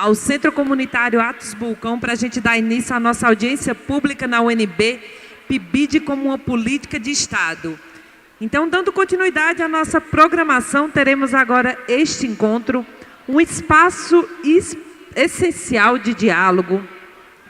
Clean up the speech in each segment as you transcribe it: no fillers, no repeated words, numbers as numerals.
ao Centro Comunitário Atos Bulcão para a gente dar início à nossa audiência pública na UNB, PIBID como uma política de Estado. Então, dando continuidade à nossa programação, teremos agora este encontro, um espaço essencial de diálogo,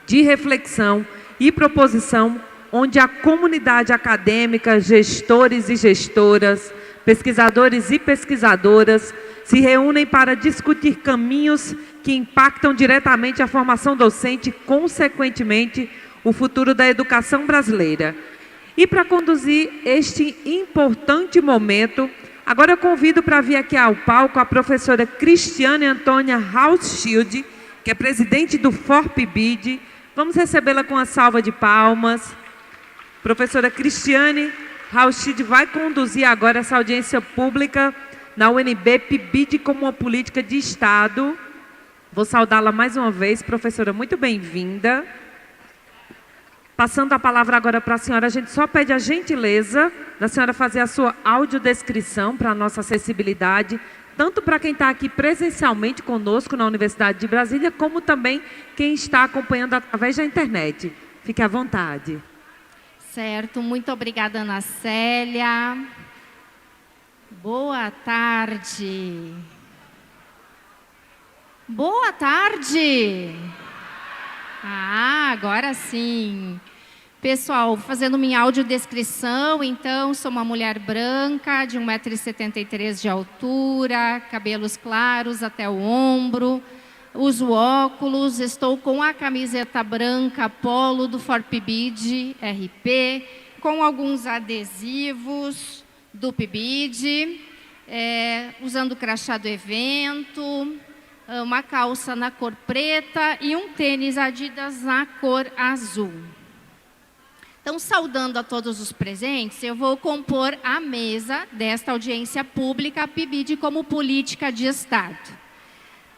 de reflexão e proposição, onde a comunidade acadêmica, gestores e gestoras, pesquisadores e pesquisadoras se reúnem para discutir caminhos que impactam diretamente a formação docente e, consequentemente, o futuro da educação brasileira. E para conduzir este importante momento, agora eu convido para vir aqui ao palco a professora Cristiane Antônia Hauschild, que é presidente do FORPIBID. Vamos recebê-la com a salva de palmas. Professora Cristiane Hauschild vai conduzir agora essa audiência pública na UNB PIBID como uma política de Estado. Vou saudá-la mais uma vez, professora, muito bem-vinda. Passando a palavra agora para a senhora, a gente só pede a gentileza da senhora fazer a sua audiodescrição para a nossa acessibilidade, tanto para quem está aqui presencialmente conosco na Universidade de Brasília, como também quem está acompanhando através da internet. Fique à vontade. Certo, muito obrigada, Ana Célia. Boa tarde. Boa tarde. Agora sim. Pessoal, fazendo minha audiodescrição, então, sou uma mulher branca, de 1,73 m de altura, cabelos claros até o ombro, uso óculos, estou com a camiseta branca polo do FORPIBID RP, com alguns adesivos do PIBID, usando o crachá do evento, uma calça na cor preta e um tênis Adidas na cor azul. Então, saudando a todos os presentes, eu vou compor a mesa desta audiência pública PIBID como política de Estado.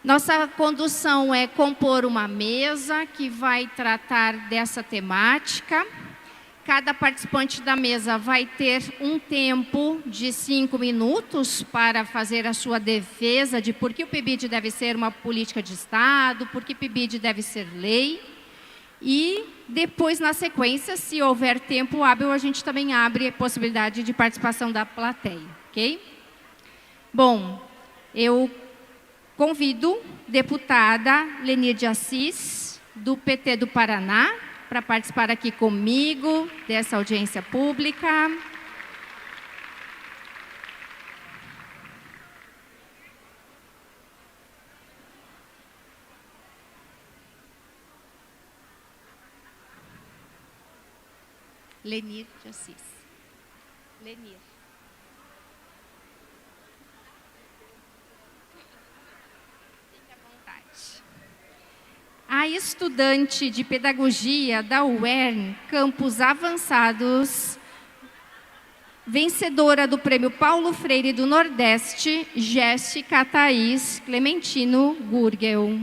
Nossa condução é compor uma mesa que vai tratar dessa temática. Cada participante da mesa vai ter um tempo de 5 minutos para fazer a sua defesa de por que o PIBID deve ser uma política de Estado, por que o PIBID deve ser lei. E depois, na sequência, se houver tempo hábil, a gente também abre a possibilidade de participação da plateia, ok? Bom, eu convido deputada Lenir de Assis, do PT do Paraná, para participar aqui comigo dessa audiência pública. Lenir de Assis. Lenir. Fique à vontade. A estudante de pedagogia da UERN, Campos Avançados, vencedora do Prêmio Paulo Freire do Nordeste, Jéssica Thaís Clementino Gurgel.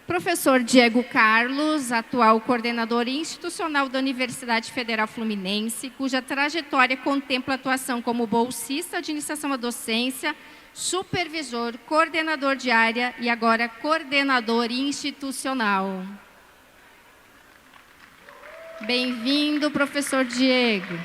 Professor Diego Carlos, atual coordenador institucional da Universidade Federal Fluminense, cuja trajetória contempla atuação como bolsista de iniciação à docência, supervisor, coordenador de área e agora coordenador institucional. Bem-vindo, professor Diego.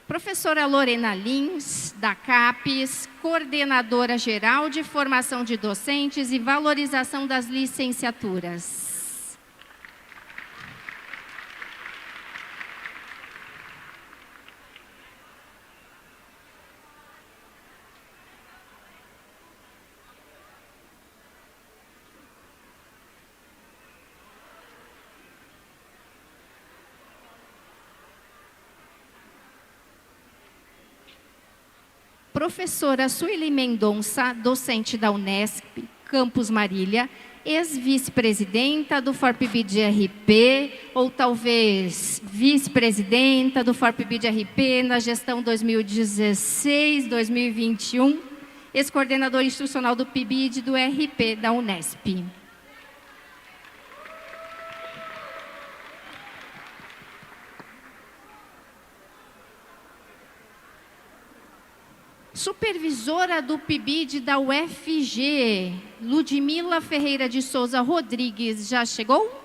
Professora Lorena Lins, da CAPES, coordenadora geral de formação de docentes e valorização das licenciaturas. Professora Sueli Mendonça, docente da Unesp, Campos Marília, ex-vice-presidenta do FORPBID-RP, ou talvez vice-presidenta do FORPBID-RP na gestão 2016-2021, ex-coordenador institucional do PIBID do RP da Unesp. Supervisora do PIBID da UFG, Ludmila Ferreira de Souza Rodrigues, já chegou?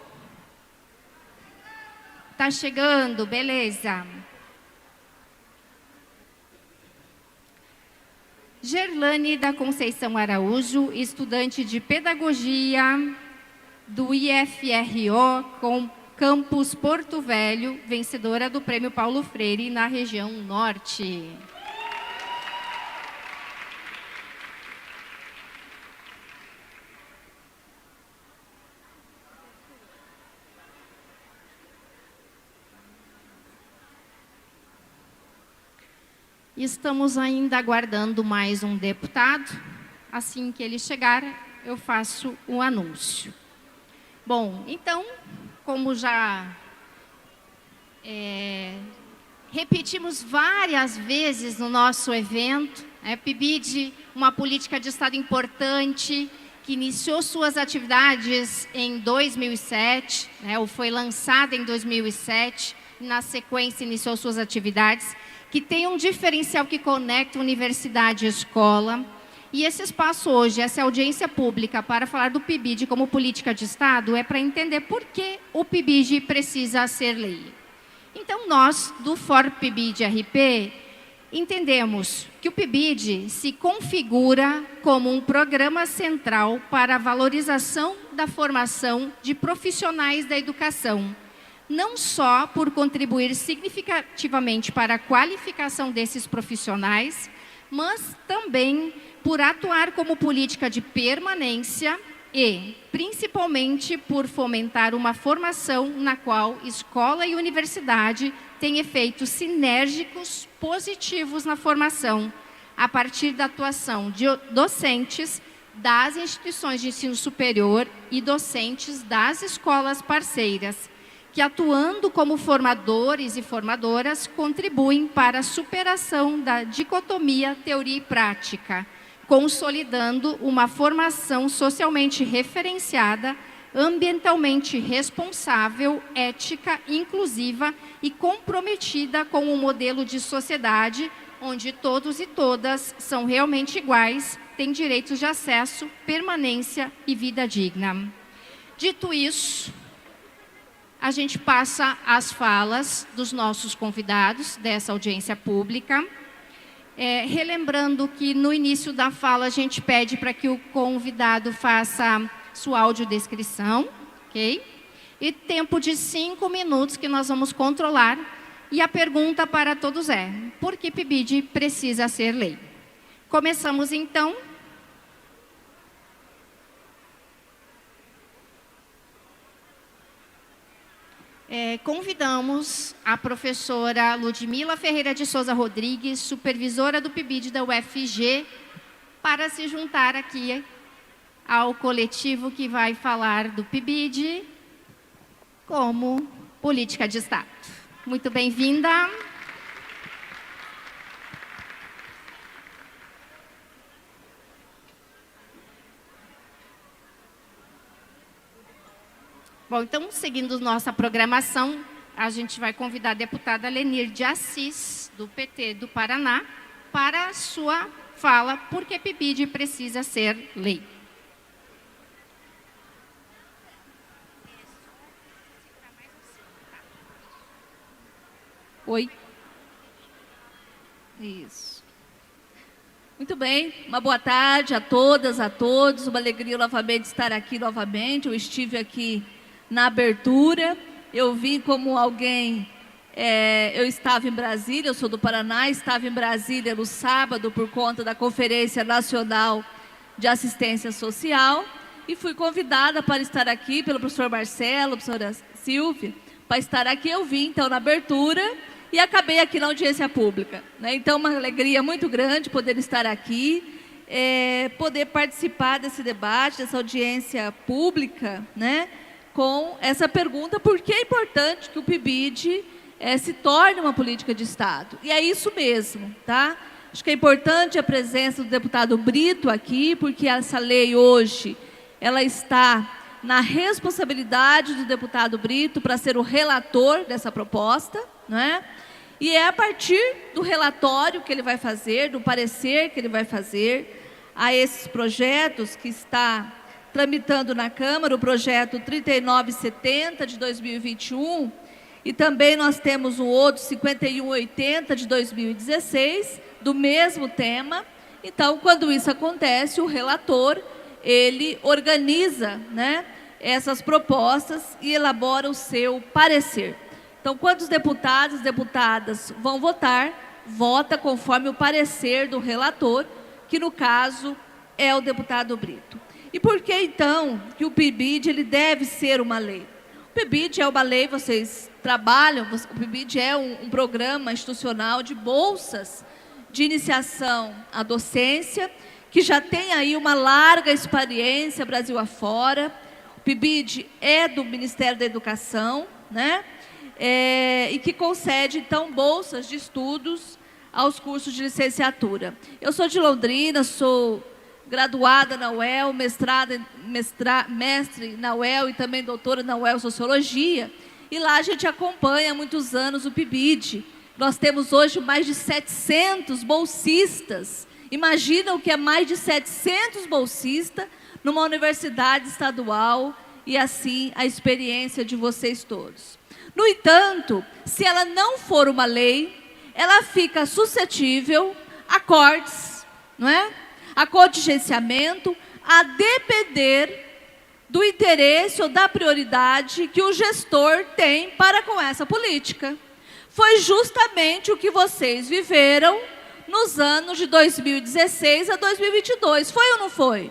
Está chegando, beleza. Gerlane da Conceição Araújo, estudante de Pedagogia do IFRO com Campus Porto Velho, vencedora do Prêmio Paulo Freire na região Norte. Estamos ainda aguardando mais um deputado. Assim que ele chegar, eu faço o anúncio. Bom, então, como já repetimos várias vezes no nosso evento, PIBID, uma política de Estado importante, que iniciou suas atividades em 2007, ou foi lançada em 2007, na sequência iniciou suas atividades, que tem um diferencial que conecta universidade e escola. E esse espaço hoje, essa audiência pública para falar do PIBID como política de Estado, é para entender por que o PIBID precisa ser lei. Então, nós, do FORPBID-RP, entendemos que o PIBID se configura como um programa central para a valorização da formação de profissionais da educação, não só por contribuir significativamente para a qualificação desses profissionais, mas também por atuar como política de permanência e, principalmente, por fomentar uma formação na qual escola e universidade têm efeitos sinérgicos positivos na formação, a partir da atuação de docentes das instituições de ensino superior e docentes das escolas parceiras, que, atuando como formadores e formadoras, contribuem para a superação da dicotomia teoria e prática, consolidando uma formação socialmente referenciada, ambientalmente responsável, ética, inclusiva e comprometida com um modelo de sociedade onde todos e todas são realmente iguais, têm direitos de acesso, permanência e vida digna. Dito isso, a gente passa às falas dos nossos convidados dessa audiência pública. Relembrando que no início da fala a gente pede para que o convidado faça sua audiodescrição, ok? E tempo de 5 minutos que nós vamos controlar. E a pergunta para todos é: por que PIBID precisa ser lei? Começamos então. Convidamos a professora Ludmila Ferreira de Souza Rodrigues, supervisora do PIBID da UFG, para se juntar aqui ao coletivo que vai falar do PIBID como política de Estado. Muito bem-vinda. Bom, então, seguindo nossa programação, a gente vai convidar a deputada Lenir de Assis, do PT do Paraná, para a sua fala, por que PIBID precisa ser lei. Oi. Isso. Muito bem, uma boa tarde a todas, a todos, uma alegria novamente estar aqui novamente. Eu estive aqui na abertura, eu vim como alguém, eu estava em Brasília, eu sou do Paraná, estava em Brasília no sábado por conta da Conferência Nacional de Assistência Social e fui convidada para estar aqui pelo professor Marcelo, professora Silvia, para estar aqui. Eu vim então na abertura e acabei aqui na audiência pública, né? Então, uma alegria muito grande poder estar aqui. poder participar desse debate, dessa audiência pública, né, com essa pergunta: por que é importante que o PIBID se torne uma política de Estado? E é isso mesmo, tá? Acho que é importante a presença do deputado Brito aqui, porque essa lei hoje, ela está na responsabilidade do deputado Brito para ser o relator dessa proposta, né? E é a partir do relatório que ele vai fazer, do parecer que ele vai fazer a esses projetos que está tramitando na Câmara, o projeto 3970 de 2021, e também nós temos o outro 5180 de 2016, do mesmo tema. Então, quando isso acontece, o relator, ele organiza, né, essas propostas e elabora o seu parecer. Então, quando os deputados e deputadas vão votar, vota conforme o parecer do relator, que no caso é o deputado Brito. E por que então que o PIBID ele deve ser uma lei? O PIBID é uma lei, vocês trabalham, o PIBID é um programa institucional de bolsas de iniciação à docência, que já tem aí uma larga experiência Brasil afora. O PIBID é do Ministério da Educação, né? E que concede, então, bolsas de estudos aos cursos de licenciatura. Eu sou de Londrina, sou graduada na UEL, mestre na UEL e também doutora na UEL Sociologia, e lá a gente acompanha há muitos anos o PIBID. Nós temos hoje mais de 700 bolsistas. Imagina o que é mais de 700 bolsistas numa universidade estadual, e assim a experiência de vocês todos. No entanto, se ela não for uma lei, ela fica suscetível a cortes, não é? A contingenciamento, a depender do interesse ou da prioridade que o gestor tem para com essa política. Foi justamente o que vocês viveram nos anos de 2016 a 2022. Foi ou não foi?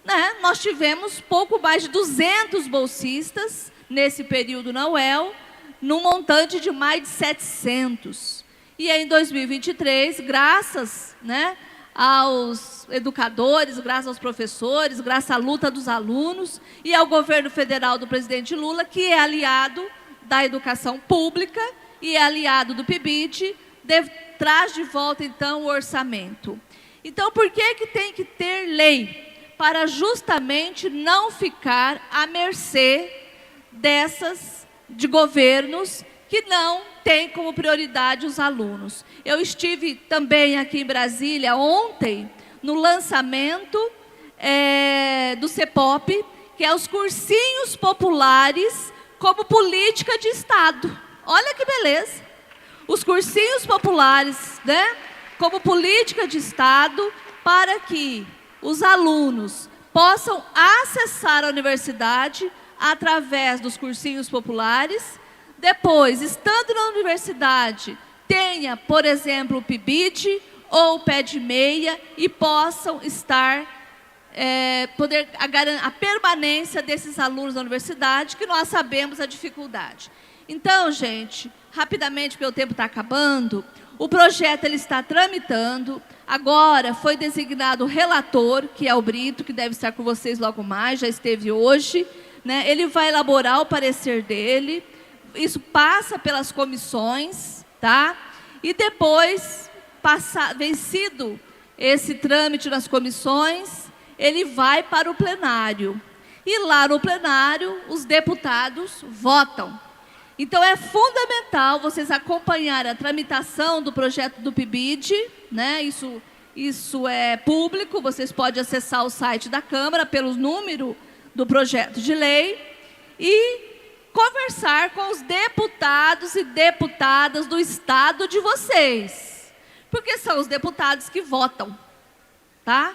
Né? Nós tivemos pouco mais de 200 bolsistas nesse período na UEL, num montante de mais de 700. E em 2023, graças, né, aos educadores, graças aos professores, graças à luta dos alunos e ao governo federal do presidente Lula, que é aliado da educação pública e é aliado do PIBID, traz de volta, então, o orçamento. Então, por que tem que ter lei? Para justamente não ficar à mercê de governos que não têm como prioridade os alunos. Eu estive também aqui em Brasília ontem, no lançamento do CEPOP, que é os cursinhos populares como política de Estado. Olha que beleza! Os cursinhos populares, né, como política de Estado, para que os alunos possam acessar a universidade através dos cursinhos populares. Depois, estando na universidade, tenha, por exemplo, o PIBID ou o pé de meia e possam estar, a permanência desses alunos na universidade, que nós sabemos a dificuldade. Então, gente, rapidamente, porque o tempo está acabando, o projeto ele está tramitando. Agora foi designado o relator, que é o Brito, que deve estar com vocês logo mais, já esteve hoje, né? Ele vai elaborar o parecer dele, isso passa pelas comissões, tá? E depois, vencido esse trâmite nas comissões, ele vai para o plenário. E lá no plenário, os deputados votam. Então, é fundamental vocês acompanharem a tramitação do projeto do PIBID, né? Isso é público, vocês podem acessar o site da Câmara pelo número do projeto de lei e conversar com os deputados e deputadas do estado de vocês, porque são os deputados que votam, tá?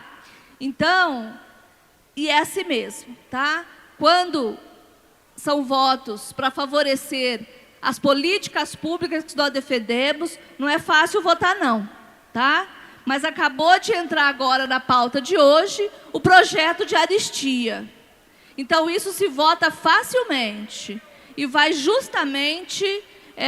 Então, e é assim mesmo, tá? Quando são votos para favorecer as políticas públicas que nós defendemos, não é fácil votar não, tá? Mas acabou de entrar agora na pauta de hoje o projeto de anistia. Então isso se vota facilmente e vai justamente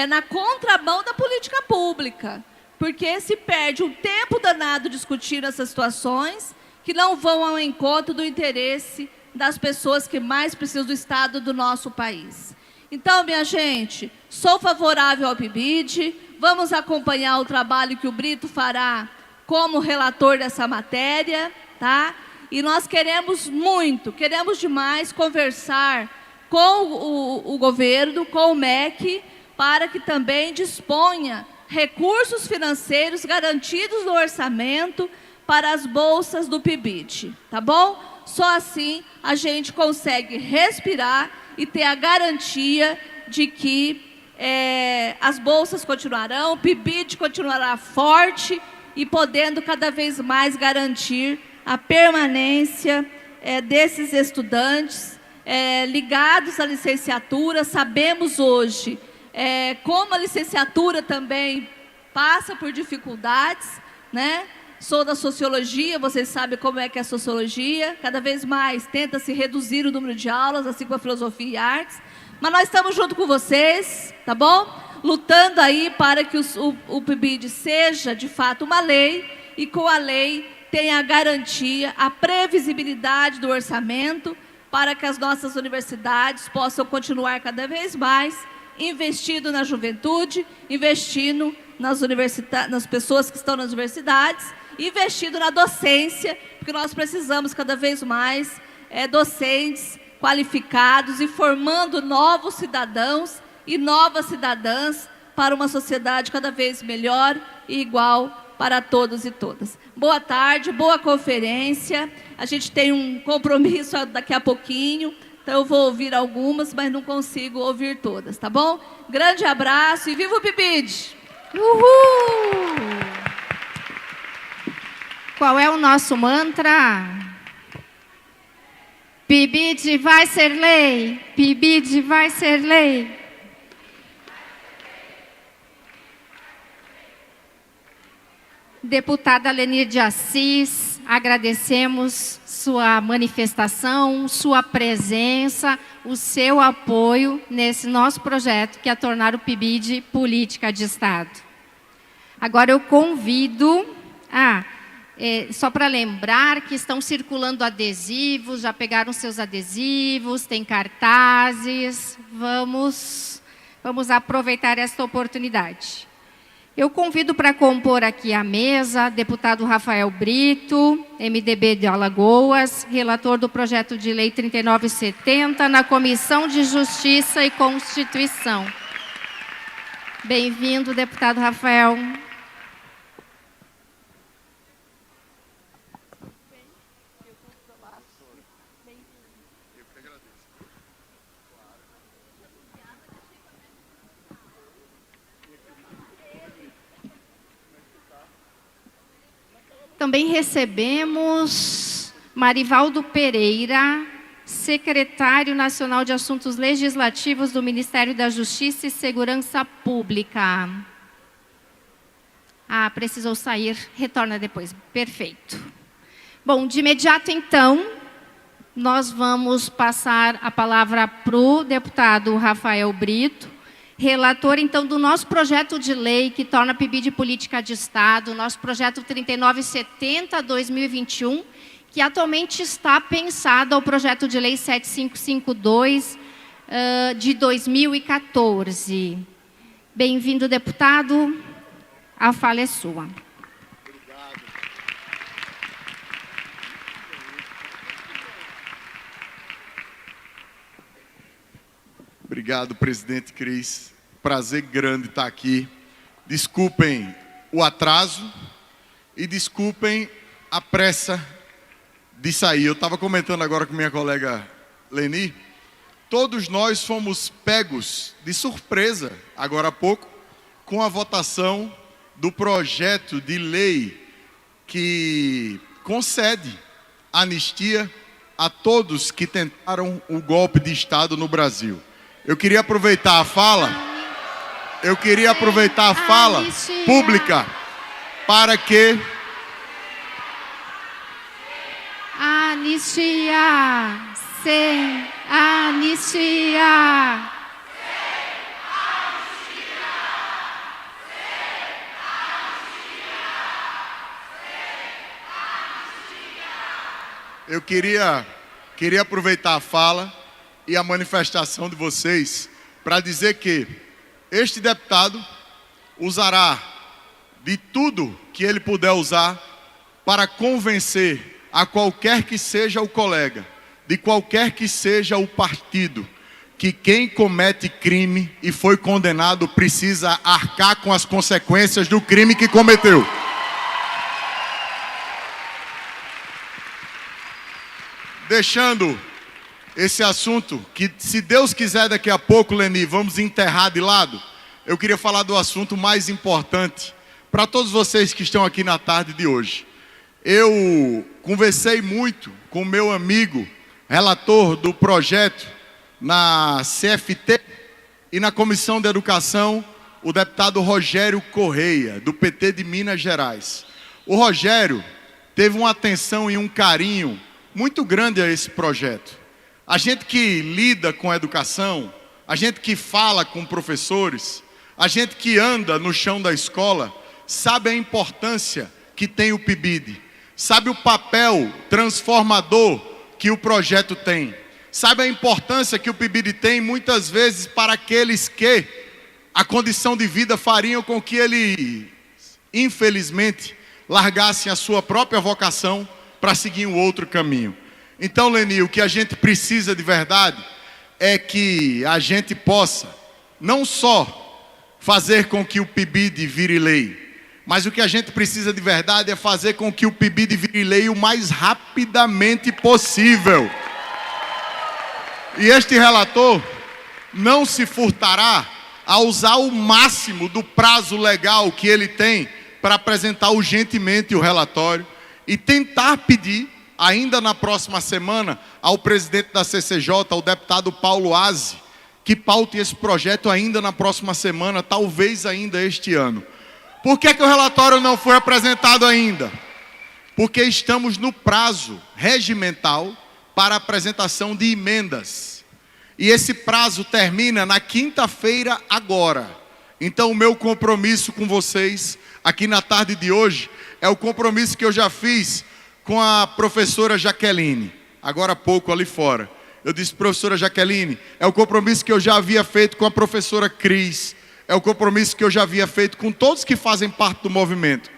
na contramão da política pública. porque se perde um tempo danado discutindo essas situações que não vão ao encontro do interesse das pessoas que mais precisam do Estado do nosso país. Então, minha gente, sou favorável ao PIBID, vamos acompanhar o trabalho que o Brito fará como relator dessa matéria, tá? E nós queremos muito, queremos demais conversar com o governo, com o MEC, para que também disponha recursos financeiros garantidos no orçamento para as bolsas do PIBID, tá bom? Só assim a gente consegue respirar e ter a garantia de que as bolsas continuarão, o PIBID continuará forte e podendo cada vez mais garantir a permanência desses estudantes ligados à licenciatura. Sabemos hoje como a licenciatura também passa por dificuldades, né? Sou da sociologia, vocês sabem como é que é a sociologia, cada vez mais tenta-se reduzir o número de aulas, assim como a filosofia e artes, mas nós estamos junto com vocês, tá bom? Lutando aí para que o PIBID seja, de fato, uma lei, e com a lei tenha a garantia, a previsibilidade do orçamento, para que as nossas universidades possam continuar cada vez mais investindo na juventude, investindo nas pessoas que estão nas universidades, investindo na docência, porque nós precisamos cada vez mais docentes qualificados e formando novos cidadãos e novas cidadãs para uma sociedade cada vez melhor e igual para todos e todas. Boa tarde, boa conferência. A gente tem um compromisso daqui a pouquinho, então eu vou ouvir algumas, mas não consigo ouvir todas, tá bom? Grande abraço e viva o PIBID! Uhul! Qual é o nosso mantra? PIBID vai ser lei, PIBID vai ser lei. Deputada Lenir de Assis, agradecemos sua manifestação, sua presença, o seu apoio nesse nosso projeto, que é tornar o PIBID política de Estado. Agora eu convido... só para lembrar que estão circulando adesivos, já pegaram seus adesivos, tem cartazes, vamos aproveitar esta oportunidade. Eu convido para compor aqui a mesa, deputado Rafael Brito, MDB de Alagoas, relator do projeto de lei 3970, na Comissão de Justiça e Constituição. Bem-vindo, deputado Rafael. Também recebemos Marivaldo Pereira, secretário nacional de Assuntos Legislativos do Ministério da Justiça e Segurança Pública. Precisou sair, retorna depois. Perfeito. Bom, de imediato, então, nós vamos passar a palavra para o deputado Rafael Brito, relator, então, do nosso projeto de lei que torna a PIBID política de Estado, nosso projeto 3970-2021, que atualmente está pensado ao projeto de lei 7552 de 2014. Bem-vindo, deputado. A fala é sua. Obrigado, presidente Cris. Prazer grande estar aqui. Desculpem o atraso e desculpem a pressa de sair. Eu estava comentando agora com minha colega Leni. Todos nós fomos pegos de surpresa, agora há pouco, com a votação do projeto de lei que concede anistia a todos que tentaram o golpe de Estado no Brasil. Eu queria aproveitar a fala pública para que... Anistia! Sem anistia! Eu queria aproveitar a fala e a manifestação de vocês para dizer que este deputado usará de tudo que ele puder usar para convencer a qualquer que seja o colega, de qualquer que seja o partido, que quem comete crime e foi condenado precisa arcar com as consequências do crime que cometeu. Deixando esse assunto, que se Deus quiser daqui a pouco, Leni, vamos enterrar de lado, eu queria falar do assunto mais importante para todos vocês que estão aqui na tarde de hoje. Eu conversei muito com o meu amigo, relator do projeto na CFT e na Comissão de Educação, o deputado Rogério Correia, do PT de Minas Gerais. O Rogério teve uma atenção e um carinho muito grande a esse projeto. A gente que lida com a educação, a gente que fala com professores, a gente que anda no chão da escola, sabe a importância que tem o PIBID, sabe o papel transformador que o projeto tem, sabe a importância que o PIBID tem muitas vezes para aqueles que a condição de vida fariam com que ele, infelizmente, largassem a sua própria vocação para seguir um outro caminho. Então, Leni, o que a gente precisa de verdade é que a gente possa não só fazer com que o PIBID vire lei, mas o que a gente precisa de verdade é fazer com que o PIBID vire lei o mais rapidamente possível. E este relator não se furtará a usar o máximo do prazo legal que ele tem para apresentar urgentemente o relatório e tentar pedir, ainda na próxima semana, ao presidente da CCJ, ao deputado Paulo Aze, que paute esse projeto ainda na próxima semana, talvez ainda este ano. Por que o relatório não foi apresentado ainda? Porque estamos no prazo regimental para a apresentação de emendas. E esse prazo termina na quinta-feira agora. Então o meu compromisso com vocês, aqui na tarde de hoje, é o compromisso que eu já fiz com a professora Jaqueline, agora há pouco ali fora. Eu disse, professora Jaqueline, é o compromisso que eu já havia feito com a professora Cris, é o compromisso que eu já havia feito com todos que fazem parte do movimento.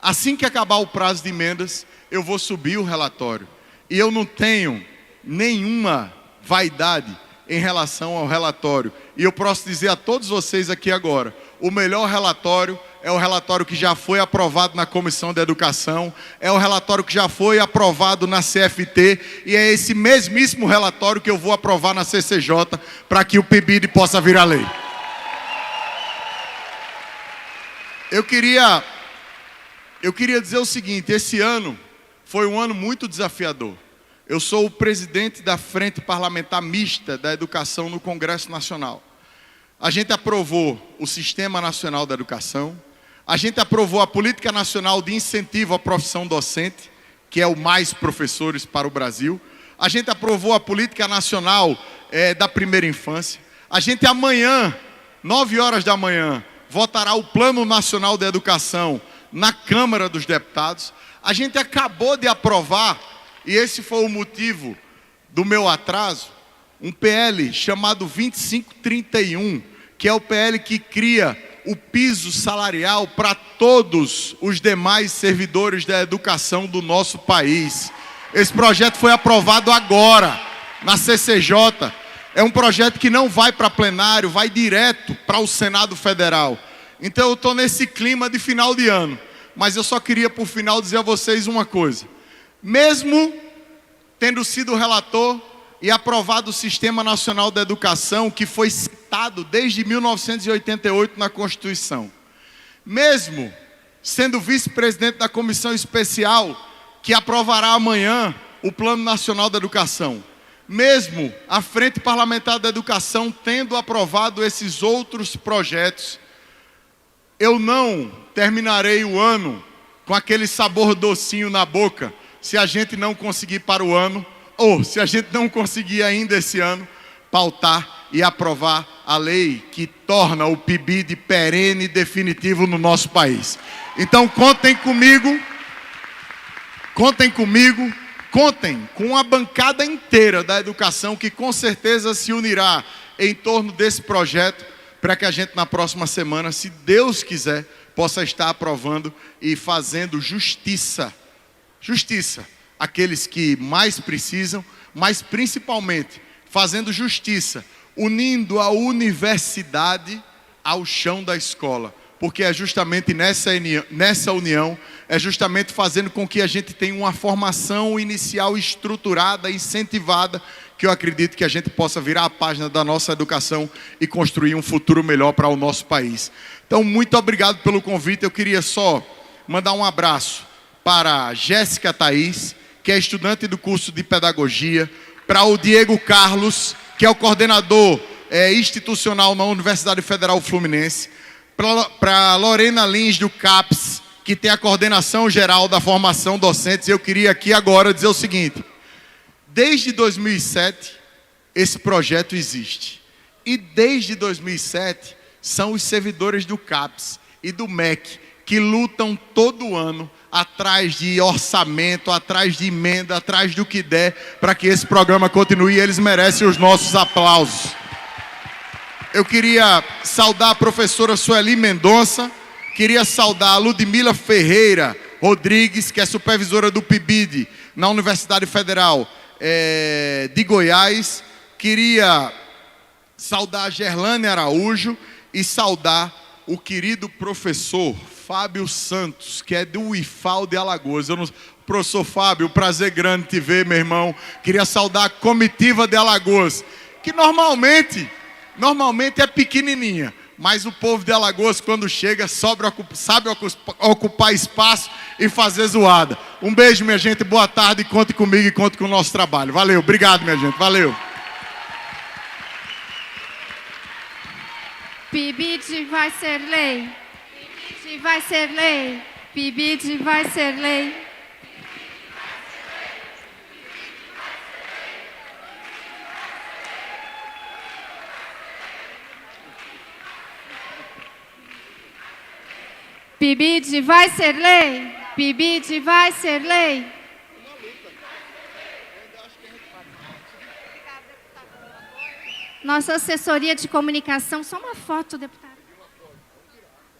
Assim que acabar o prazo de emendas, eu vou subir o relatório. E eu não tenho nenhuma vaidade em relação ao relatório. E eu posso dizer a todos vocês aqui agora, o melhor relatório é o relatório que já foi aprovado na Comissão de Educação, é o relatório que já foi aprovado na CFT, e é esse mesmíssimo relatório que eu vou aprovar na CCJ, para que o PIBID possa virar lei. Eu queria dizer o seguinte, esse ano foi um ano muito desafiador. Eu sou o presidente da Frente Parlamentar Mista da Educação no Congresso Nacional. A gente aprovou o Sistema Nacional da Educação, a gente aprovou a Política Nacional de Incentivo à Profissão Docente, que é o Mais Professores para o Brasil, a gente aprovou a Política Nacional da Primeira Infância, a gente amanhã, 9 horas da manhã, votará o Plano Nacional de Educação na Câmara dos Deputados, a gente acabou de aprovar, e esse foi o motivo do meu atraso, um PL chamado 2531, que é o PL que cria o piso salarial para todos os demais servidores da educação do nosso país. Esse projeto foi aprovado agora, na CCJ. É um projeto que não vai para plenário, vai direto para o Senado Federal. Então eu estou nesse clima de final de ano. Mas eu só queria, por final, dizer a vocês uma coisa. Mesmo tendo sido relator e aprovado o Sistema Nacional da Educação, que foi citado desde 1988 na Constituição. Mesmo sendo vice-presidente da Comissão Especial, que aprovará amanhã o Plano Nacional da Educação. Mesmo a Frente Parlamentar da Educação tendo aprovado esses outros projetos, eu não terminarei o ano com aquele sabor docinho na boca, se a gente não conseguir para o ano, ou se a gente não conseguir ainda esse ano, pautar e aprovar a lei que torna o PIBID perene e definitivo no nosso país. Então contem comigo Contem com a bancada inteira da educação que com certeza se unirá em torno desse projeto para que a gente na próxima semana, se Deus quiser, possa estar aprovando e fazendo justiça. Justiça àqueles que mais precisam, mas principalmente fazendo justiça, unindo a universidade ao chão da escola. Porque é justamente nessa união, é justamente fazendo com que a gente tenha uma formação inicial estruturada, incentivada, que eu acredito que a gente possa virar a página da nossa educação e construir um futuro melhor para o nosso país. Então, muito obrigado pelo convite. Eu queria só mandar um abraço para a Jéssica Thaís, que é estudante do curso de Pedagogia, para o Diego Carlos, que é o coordenador institucional na Universidade Federal Fluminense, para Lorena Lins do CAPES, que tem a coordenação geral da formação docentes. Eu queria aqui agora dizer o seguinte: desde 2007 esse projeto existe, e desde 2007 são os servidores do CAPES e do MEC que lutam todo ano atrás de orçamento, atrás de emenda, atrás do que der para que esse programa continue, e eles merecem os nossos aplausos. Eu queria saudar a professora Sueli Mendonça, queria saudar a Ludmila Ferreira Rodrigues, que é supervisora do PIBID na Universidade Federal de Goiás, queria saudar a Gerlane Araújo e saudar o querido professor Fábio Santos, que é do IFAL de Alagoas. Professor Fábio, prazer grande te ver, meu irmão. Queria saudar a comitiva de Alagoas, que normalmente é pequenininha, mas o povo de Alagoas, quando chega, sabe ocupar espaço e fazer zoada. Um beijo, minha gente, boa tarde, conte comigo e conte com o nosso trabalho. Valeu, obrigado, minha gente, valeu. PIBID vai ser lei. PIBID vai ser lei. PIBID vai ser lei. PIBID vai ser lei. PIBID vai ser lei. Nossa assessoria de comunicação, só uma foto, deputado.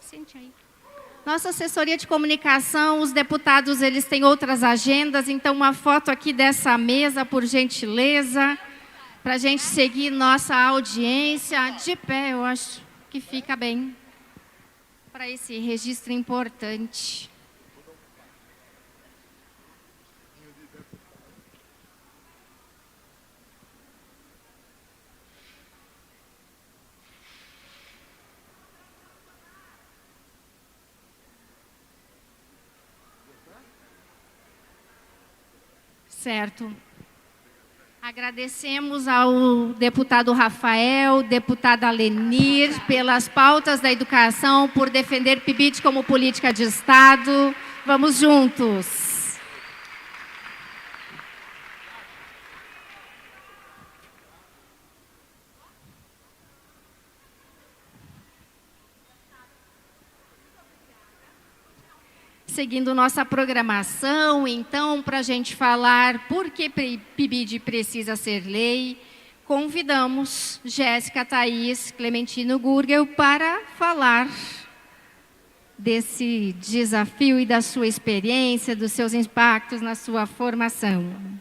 Sente aí. Nossa assessoria de comunicação, os deputados, eles têm outras agendas, então uma foto aqui dessa mesa, por gentileza, para a gente seguir nossa audiência. De pé, eu acho que fica bem, para esse registro importante. Certo. Agradecemos ao deputado Rafael, deputada Lenir, pelas pautas da educação, por defender PIBID como política de Estado. Vamos juntos. Seguindo nossa programação, então, para a gente falar por que PIBID precisa ser lei, convidamos Jéssica Thaís Clementino Gurgel para falar desse desafio e da sua experiência, dos seus impactos na sua formação.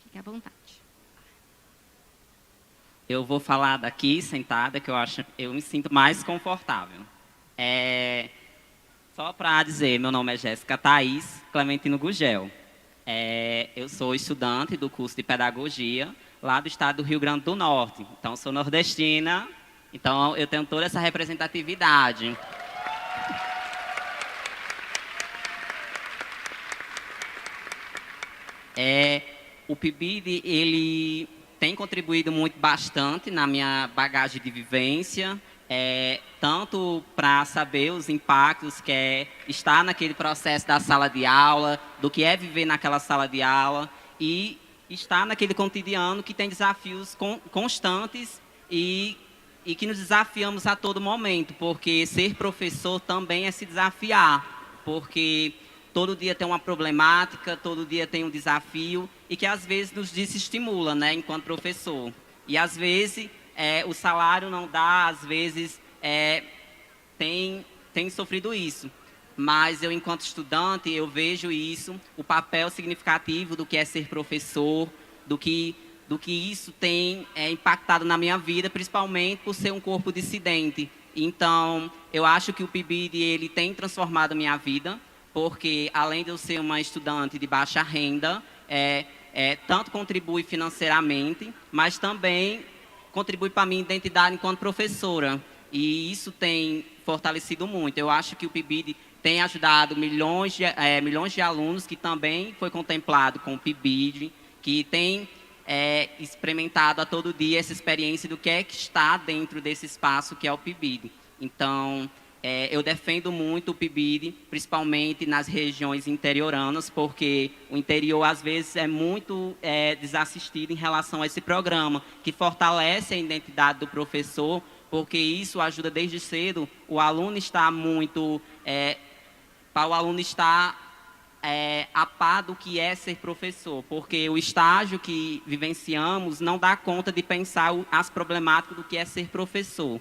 Fique à vontade. Eu vou falar daqui, sentada, que eu me sinto mais confortável. Só para dizer, meu nome é Jéssica Thaís Clementino Gurgel. Eu sou estudante do curso de Pedagogia, lá do estado do Rio Grande do Norte. Então, sou nordestina, então eu tenho toda essa representatividade. O PIBID, ele tem contribuído bastante na minha bagagem de vivência, tanto para saber os impactos que é estar naquele processo da sala de aula, do que é viver naquela sala de aula, e estar naquele cotidiano que tem desafios constantes e e que nos desafiamos a todo momento, porque ser professor também é se desafiar, porque todo dia tem uma problemática, todo dia tem um desafio, e que às vezes nos desestimula, né, enquanto professor. E às vezes o salário não dá, às vezes tem sofrido isso. Mas eu, enquanto estudante, eu vejo isso, o papel significativo do que é ser professor, do que isso tem impactado na minha vida, principalmente por ser um corpo dissidente. Então, eu acho que o PIBID ele tem transformado a minha vida, porque além de eu ser uma estudante de baixa renda, tanto contribui financeiramente, mas também contribui para a minha identidade enquanto professora. E isso tem fortalecido muito. Eu acho que o PIBID tem ajudado milhões de alunos que também foi contemplado com o PIBID, que tem experimentado a todo dia essa experiência do que é que está dentro desse espaço que é o PIBID. Então, eu defendo muito o PIBID, principalmente nas regiões interioranas, porque o interior, às vezes, é muito desassistido em relação a esse programa, que fortalece a identidade do professor, porque isso ajuda desde cedo o aluno está muito... para o aluno estar a par do que é ser professor, porque o estágio que vivenciamos não dá conta de pensar as problemáticas do que é ser professor.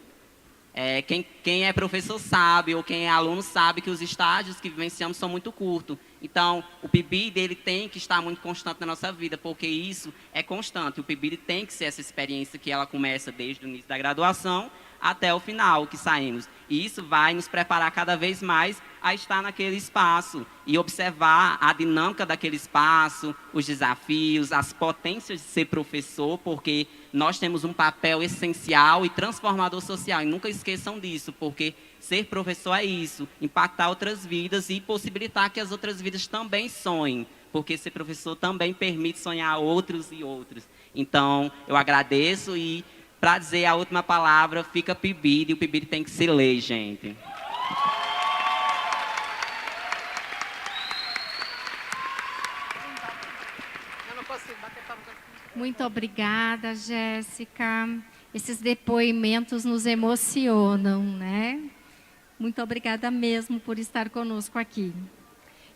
Quem é professor sabe, ou quem é aluno sabe que os estágios que vivenciamos são muito curtos. Então, o PIBID ele tem que estar muito constante na nossa vida, porque isso é constante. O PIBID tem que ser essa experiência que ela começa desde o início da graduação até o final que saímos. E isso vai nos preparar cada vez mais a estar naquele espaço e observar a dinâmica daquele espaço, os desafios, as potências de ser professor, porque nós temos um papel essencial e transformador social. E nunca esqueçam disso, porque ser professor é isso, impactar outras vidas e possibilitar que as outras vidas também sonhem, porque ser professor também permite sonhar outros e outros. Então, eu agradeço e, para dizer a última palavra, fica PIBID, e o PIBID tem que ser lei, gente. Muito obrigada, Jéssica. Esses depoimentos nos emocionam, né? Muito obrigada mesmo por estar conosco aqui.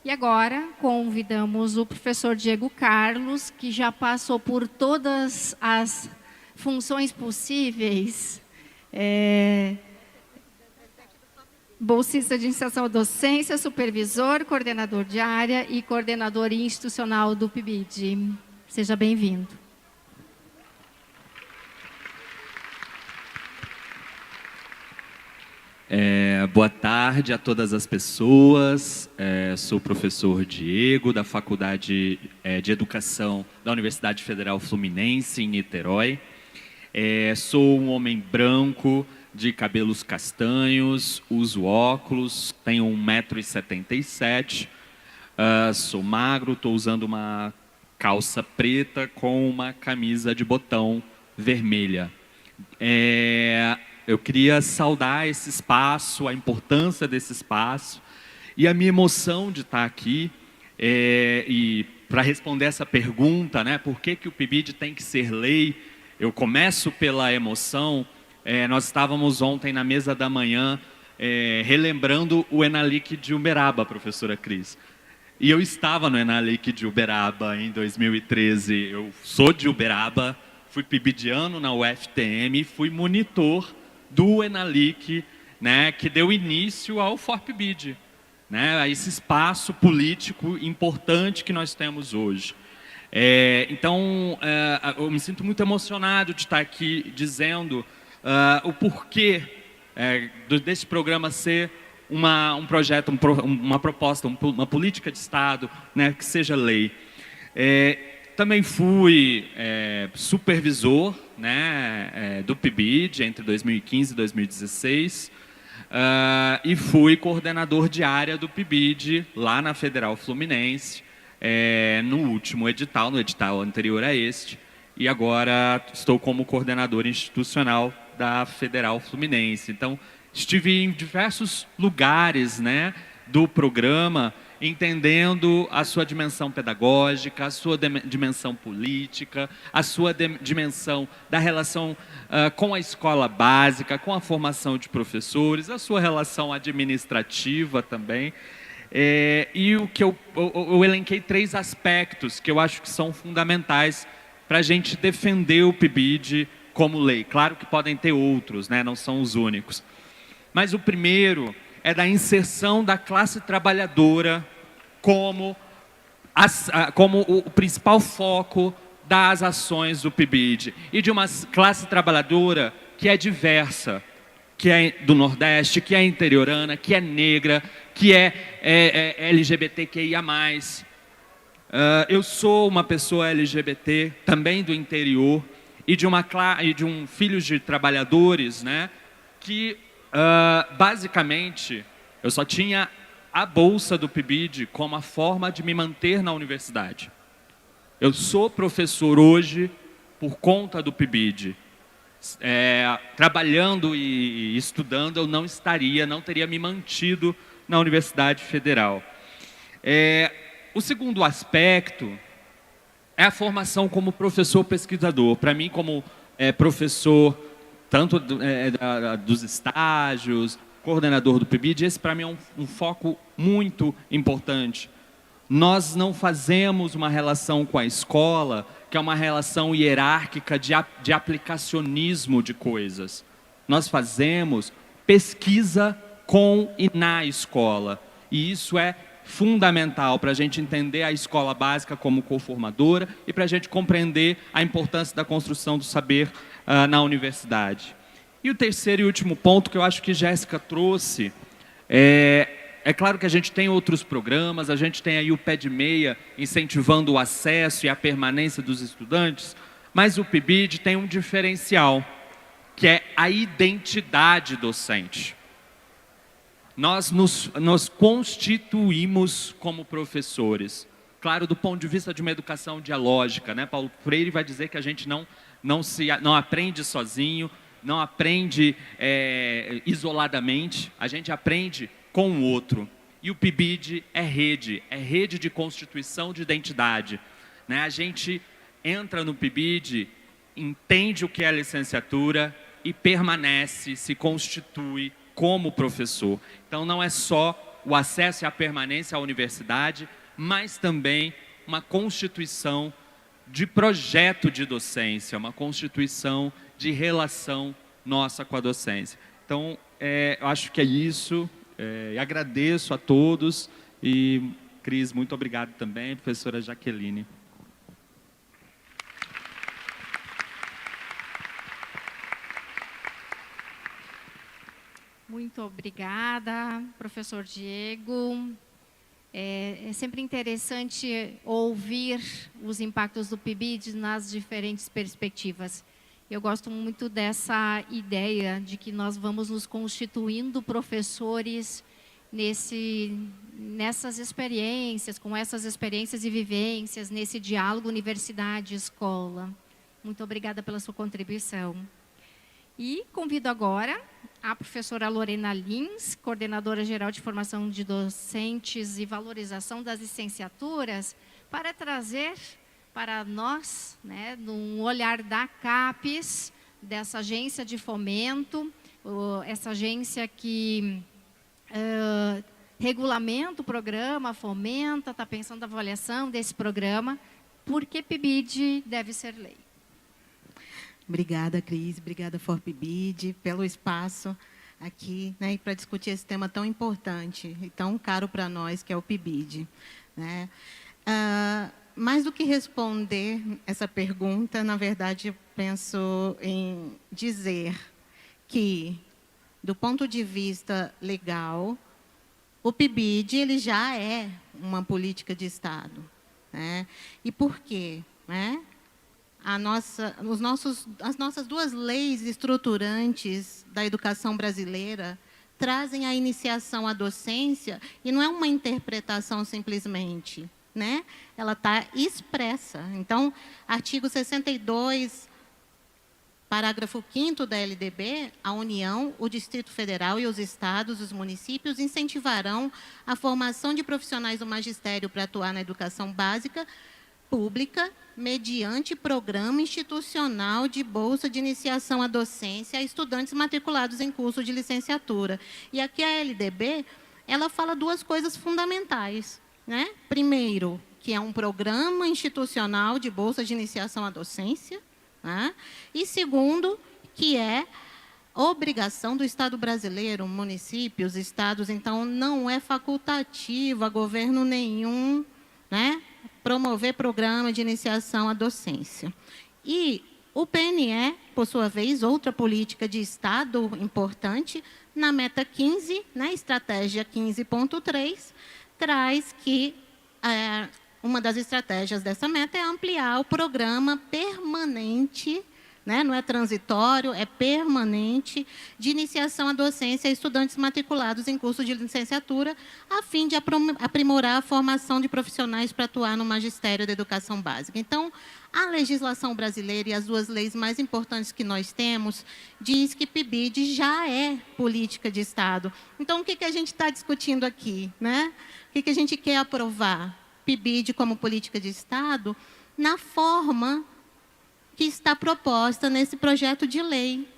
E agora convidamos o professor Diego Carlos, que já passou por todas as funções possíveis, bolsista de iniciação à docência, supervisor, coordenador de área e coordenador institucional do PIBID. Seja bem-vindo. Boa tarde a todas as pessoas. Sou o professor Diego, da Faculdade de Educação da Universidade Federal Fluminense, em Niterói. Sou um homem branco, de cabelos castanhos, uso óculos, tenho 1,77 m, sou magro, estou usando uma calça preta com uma camisa de botão vermelha. Eu queria saudar esse espaço, a importância desse espaço e a minha emoção de estar aqui. E para responder essa pergunta, né, por que o PIBID tem que ser lei, eu começo pela emoção. Nós estávamos ontem na mesa da manhã relembrando o Enalic de Uberaba, professora Cris. E eu estava no Enalic de Uberaba em 2013. Eu sou de Uberaba, fui PIBIdiano na UFTM, fui monitor do Enalic, né, que deu início ao ForPIBID, né, a esse espaço político importante que nós temos hoje. Então, eu me sinto muito emocionado de estar aqui dizendo o porquê desse programa ser um projeto, uma proposta, uma política de Estado, né, que seja lei. Também fui supervisor, né, do PIBID entre 2015 e 2016 e fui coordenador de área do PIBID lá na Federal Fluminense no último edital, no edital anterior a este, e agora estou como coordenador institucional da Federal Fluminense. Então, estive em diversos lugares, né, do programa entendendo a sua dimensão pedagógica, a sua dimensão política, a sua dimensão da relação com a escola básica, com a formação de professores, a sua relação administrativa também. E o que eu elenquei 3 aspectos que eu acho que são fundamentais para a gente defender o PIBID como lei. Claro que podem ter outros, né? Não são os únicos. Mas o primeiro é da inserção da classe trabalhadora como o principal foco das ações do PIBID. E de uma classe trabalhadora que é diversa, que é do Nordeste, que é interiorana, que é negra, que é LGBTQIA+. Eu sou uma pessoa LGBT, também do interior, e de um filho de trabalhadores, né, que, basicamente, eu só tinha a bolsa do PIBID como a forma de me manter na universidade. Eu sou professor hoje por conta do PIBID. Trabalhando e estudando, eu não teria me mantido na Universidade Federal. O segundo aspecto é a formação como professor pesquisador. Para mim, como professor, tanto dos estágios, coordenador do PIBID, esse para mim é um foco muito importante. Nós não fazemos uma relação com a escola, que é uma relação hierárquica de aplicacionismo de coisas. Nós fazemos pesquisa com e na escola. E isso é fundamental para a gente entender a escola básica como coformadora e para a gente compreender a importância da construção do saber na universidade. E o terceiro e último ponto que eu acho que Jéssica trouxe é claro que a gente tem outros programas, a gente tem aí o Pé de Meia incentivando o acesso e a permanência dos estudantes, mas o PIBID tem um diferencial, que é a identidade docente. Nós nos constituímos como professores. Claro, do ponto de vista de uma educação dialógica, né? Paulo Freire vai dizer que a gente não aprende sozinho, não aprende isoladamente, a gente aprende com o outro. E o PIBID é rede de constituição de identidade, né? A gente entra no PIBID, entende o que é a licenciatura e permanece, se constitui como professor. Então não é só o acesso e a permanência à universidade, mas também uma constituição de projeto de docência, uma constituição de relação nossa com a docência. Então, eu acho que é isso. Agradeço a todos e, Cris, muito obrigado também, professora Jaqueline. Muito obrigada, professor Diego. É sempre interessante ouvir os impactos do PIBID nas diferentes perspectivas. Eu gosto muito dessa ideia de que nós vamos nos constituindo professores nessas experiências, com essas experiências e vivências, nesse diálogo universidade-escola. Muito obrigada pela sua contribuição. E convido agora a professora Lorena Lins, coordenadora geral de formação de docentes e valorização das licenciaturas, para trazer para nós, né, num olhar da CAPES, dessa agência de fomento, essa agência que regulamenta o programa, fomenta, está pensando na avaliação desse programa, por que PIBID deve ser lei. Obrigada, Cris. Obrigada, ForPIBID, pelo espaço aqui, né, para discutir esse tema tão importante e tão caro para nós, que é o PIBID. Né? Mais do que responder essa pergunta, na verdade, eu penso em dizer que, do ponto de vista legal, o PIBID ele já é uma política de Estado. Né? E por quê? Né? As nossas duas leis estruturantes da educação brasileira trazem a iniciação à docência, e não é uma interpretação simplesmente, né? Ela está expressa. Então, artigo 62, Parágrafo 5º da LDB, a União, o Distrito Federal e os estados, os municípios, incentivarão a formação de profissionais do magistério para atuar na educação básica pública, mediante programa institucional de bolsa de iniciação à docência a estudantes matriculados em curso de licenciatura. E aqui a LDB, ela fala duas coisas fundamentais, né? Primeiro, que é um programa institucional de bolsa de iniciação à docência, né? E segundo, que é obrigação do Estado brasileiro, municípios, estados, então não é facultativo a governo nenhum, né, promover programa de iniciação à docência. E o PNE, por sua vez, outra política de Estado importante, na meta 15, né, estratégia 15.3, traz que uma das estratégias dessa meta é ampliar o programa permanente, né, não é transitório, é permanente, de iniciação à docência a estudantes matriculados em curso de licenciatura, a fim de aprimorar a formação de profissionais para atuar no magistério da educação básica. Então, a legislação brasileira e as duas leis mais importantes que nós temos diz que PIBID já é política de Estado. Então, o que a gente está discutindo aqui, né? O que a gente quer aprovar? PIBID como política de Estado na forma que está proposta nesse projeto de lei,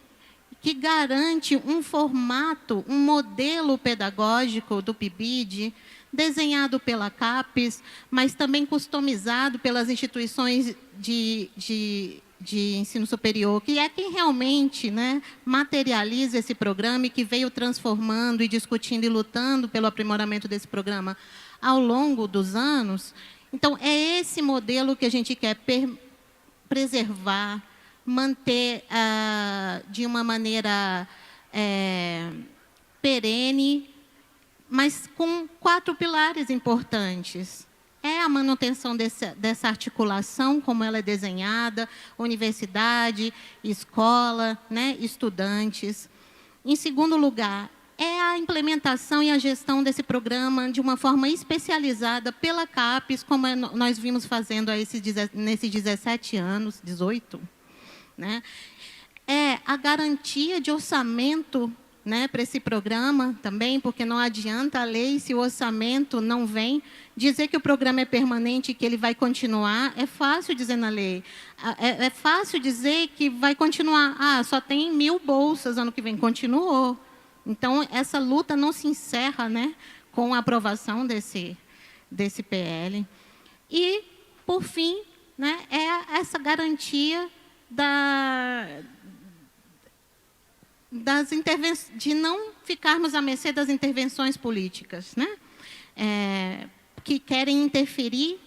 que garante um formato, um modelo pedagógico do PIBID, desenhado pela CAPES, mas também customizado pelas instituições de ensino superior, que é quem realmente, né, materializa esse programa e que veio transformando e discutindo e lutando pelo aprimoramento desse programa ao longo dos anos. Então, é esse modelo que a gente quer preservar, manter de uma maneira perene, mas com 4 pilares importantes. É a manutenção dessa articulação, como ela é desenhada, universidade, escola, né, estudantes. Em segundo lugar, é a implementação e a gestão desse programa de uma forma especializada pela CAPES, como nós vimos fazendo nesses 17 anos, 18. Né? É a garantia de orçamento, né, para esse programa também, porque não adianta a lei, se o orçamento não vem, dizer que o programa é permanente e que ele vai continuar, é fácil dizer na lei. É fácil dizer que vai continuar. Só tem 1000 bolsas ano que vem. Continuou. Então, essa luta não se encerra, né, com a aprovação desse PL. E, por fim, né, é essa garantia de não ficarmos à mercê das intervenções políticas, né, que querem interferir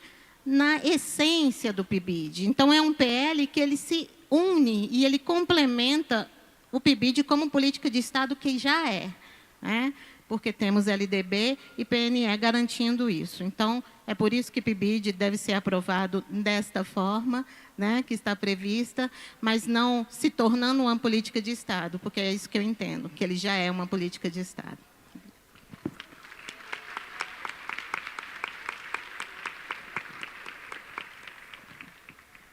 na essência do PIBID. Então, é um PL que ele se une e ele complementa o PIBID como política de Estado que já é, né? Porque temos LDB e PNE garantindo isso. Então, é por isso que o PIBID deve ser aprovado desta forma, né, que está prevista, mas não se tornando uma política de Estado, porque é isso que eu entendo, que ele já é uma política de Estado.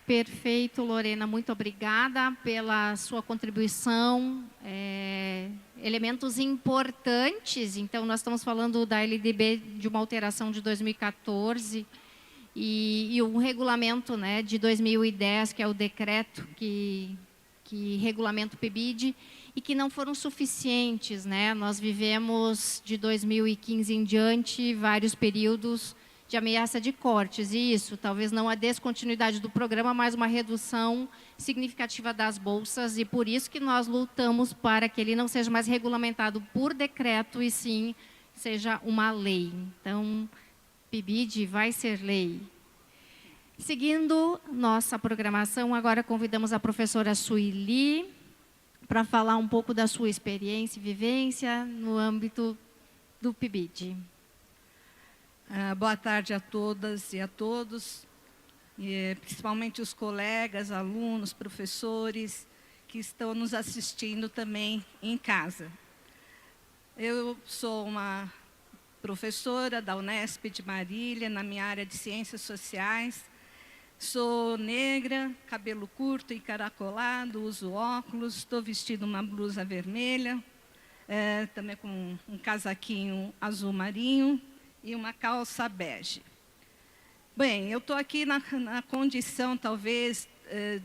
Perfeito, Lorena, muito obrigada pela sua contribuição. Elementos importantes, então nós estamos falando da LDB de uma alteração de 2014 e um regulamento, né, de 2010, que é o decreto que regulamenta o PIBID, e que não foram suficientes, né? Nós vivemos de 2015 em diante vários períodos de ameaça de cortes, e isso, talvez não a descontinuidade do programa, mas uma redução significativa das bolsas, e por isso que nós lutamos para que ele não seja mais regulamentado por decreto, e sim seja uma lei. Então, PIBID vai ser lei. Seguindo nossa programação, agora convidamos a professora Sueli para falar um pouco da sua experiência e vivência no âmbito do PIBID. Boa tarde a todas e a todos, principalmente os colegas, alunos, professores que estão nos assistindo também em casa. Eu sou uma professora da Unesp de Marília, na minha área de Ciências Sociais. Sou negra, cabelo curto e encaracolado, uso óculos, estou vestindo uma blusa vermelha, também com um casaquinho azul marinho e uma calça bege. Bem, eu estou aqui na condição, talvez,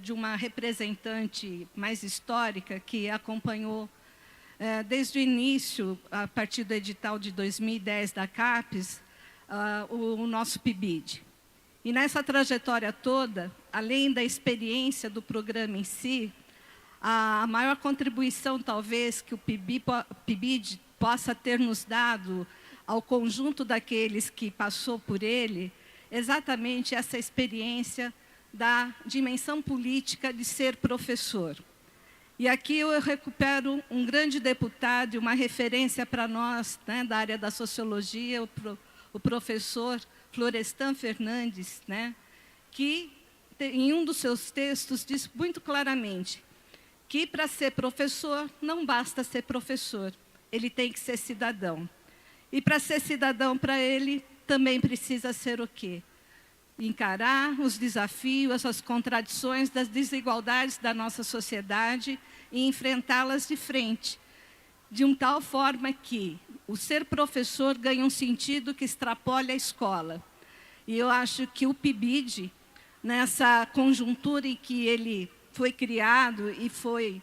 de uma representante mais histórica que acompanhou desde o início, a partir do edital de 2010 da CAPES, o nosso PIBID. E nessa trajetória toda, além da experiência do programa em si, a maior contribuição, talvez, que o PIBID possa ter nos dado ao conjunto daqueles que passou por ele, exatamente essa experiência da dimensão política de ser professor. E aqui eu recupero um grande deputado e uma referência para nós, né, da área da sociologia, o professor Florestan Fernandes, né, que em um dos seus textos diz muito claramente que para ser professor não basta ser professor, ele tem que ser cidadão. E para ser cidadão, para ele, também precisa ser o quê? Encarar os desafios, as contradições das desigualdades da nossa sociedade e enfrentá-las de frente, de tal forma que o ser professor ganha um sentido que extrapola a escola. E eu acho que o PIBID, nessa conjuntura em que ele foi criado e foi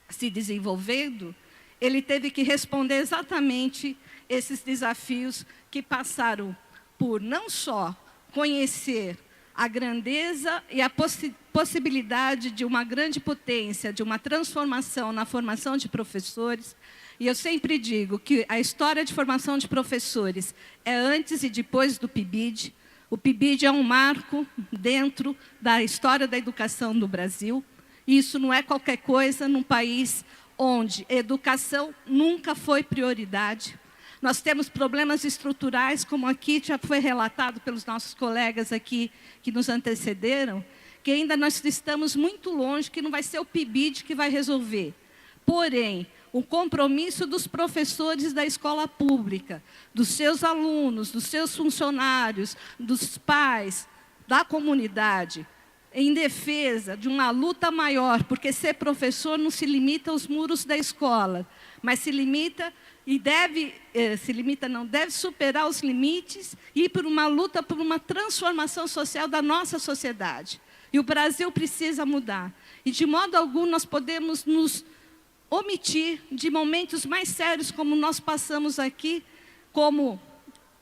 se desenvolvendo, ele teve que responder exatamente esses desafios que passaram por não só conhecer a grandeza e a possibilidade de uma grande potência, de uma transformação na formação de professores. E eu sempre digo que a história de formação de professores é antes e depois do PIBID. O PIBID é um marco dentro da história da educação do Brasil. E isso não é qualquer coisa num país onde a educação nunca foi prioridade. Nós temos problemas estruturais, como aqui já foi relatado pelos nossos colegas aqui que nos antecederam, que ainda nós estamos muito longe, que não vai ser o PIBID que vai resolver. Porém, o compromisso dos professores da escola pública, dos seus alunos, dos seus funcionários, dos pais, da comunidade, em defesa de uma luta maior, porque ser professor não se limita aos muros da escola, mas se limita e deve superar os limites e ir por uma luta por uma transformação social da nossa sociedade. E o Brasil precisa mudar. E de modo algum nós podemos nos omitir de momentos mais sérios como nós passamos aqui, como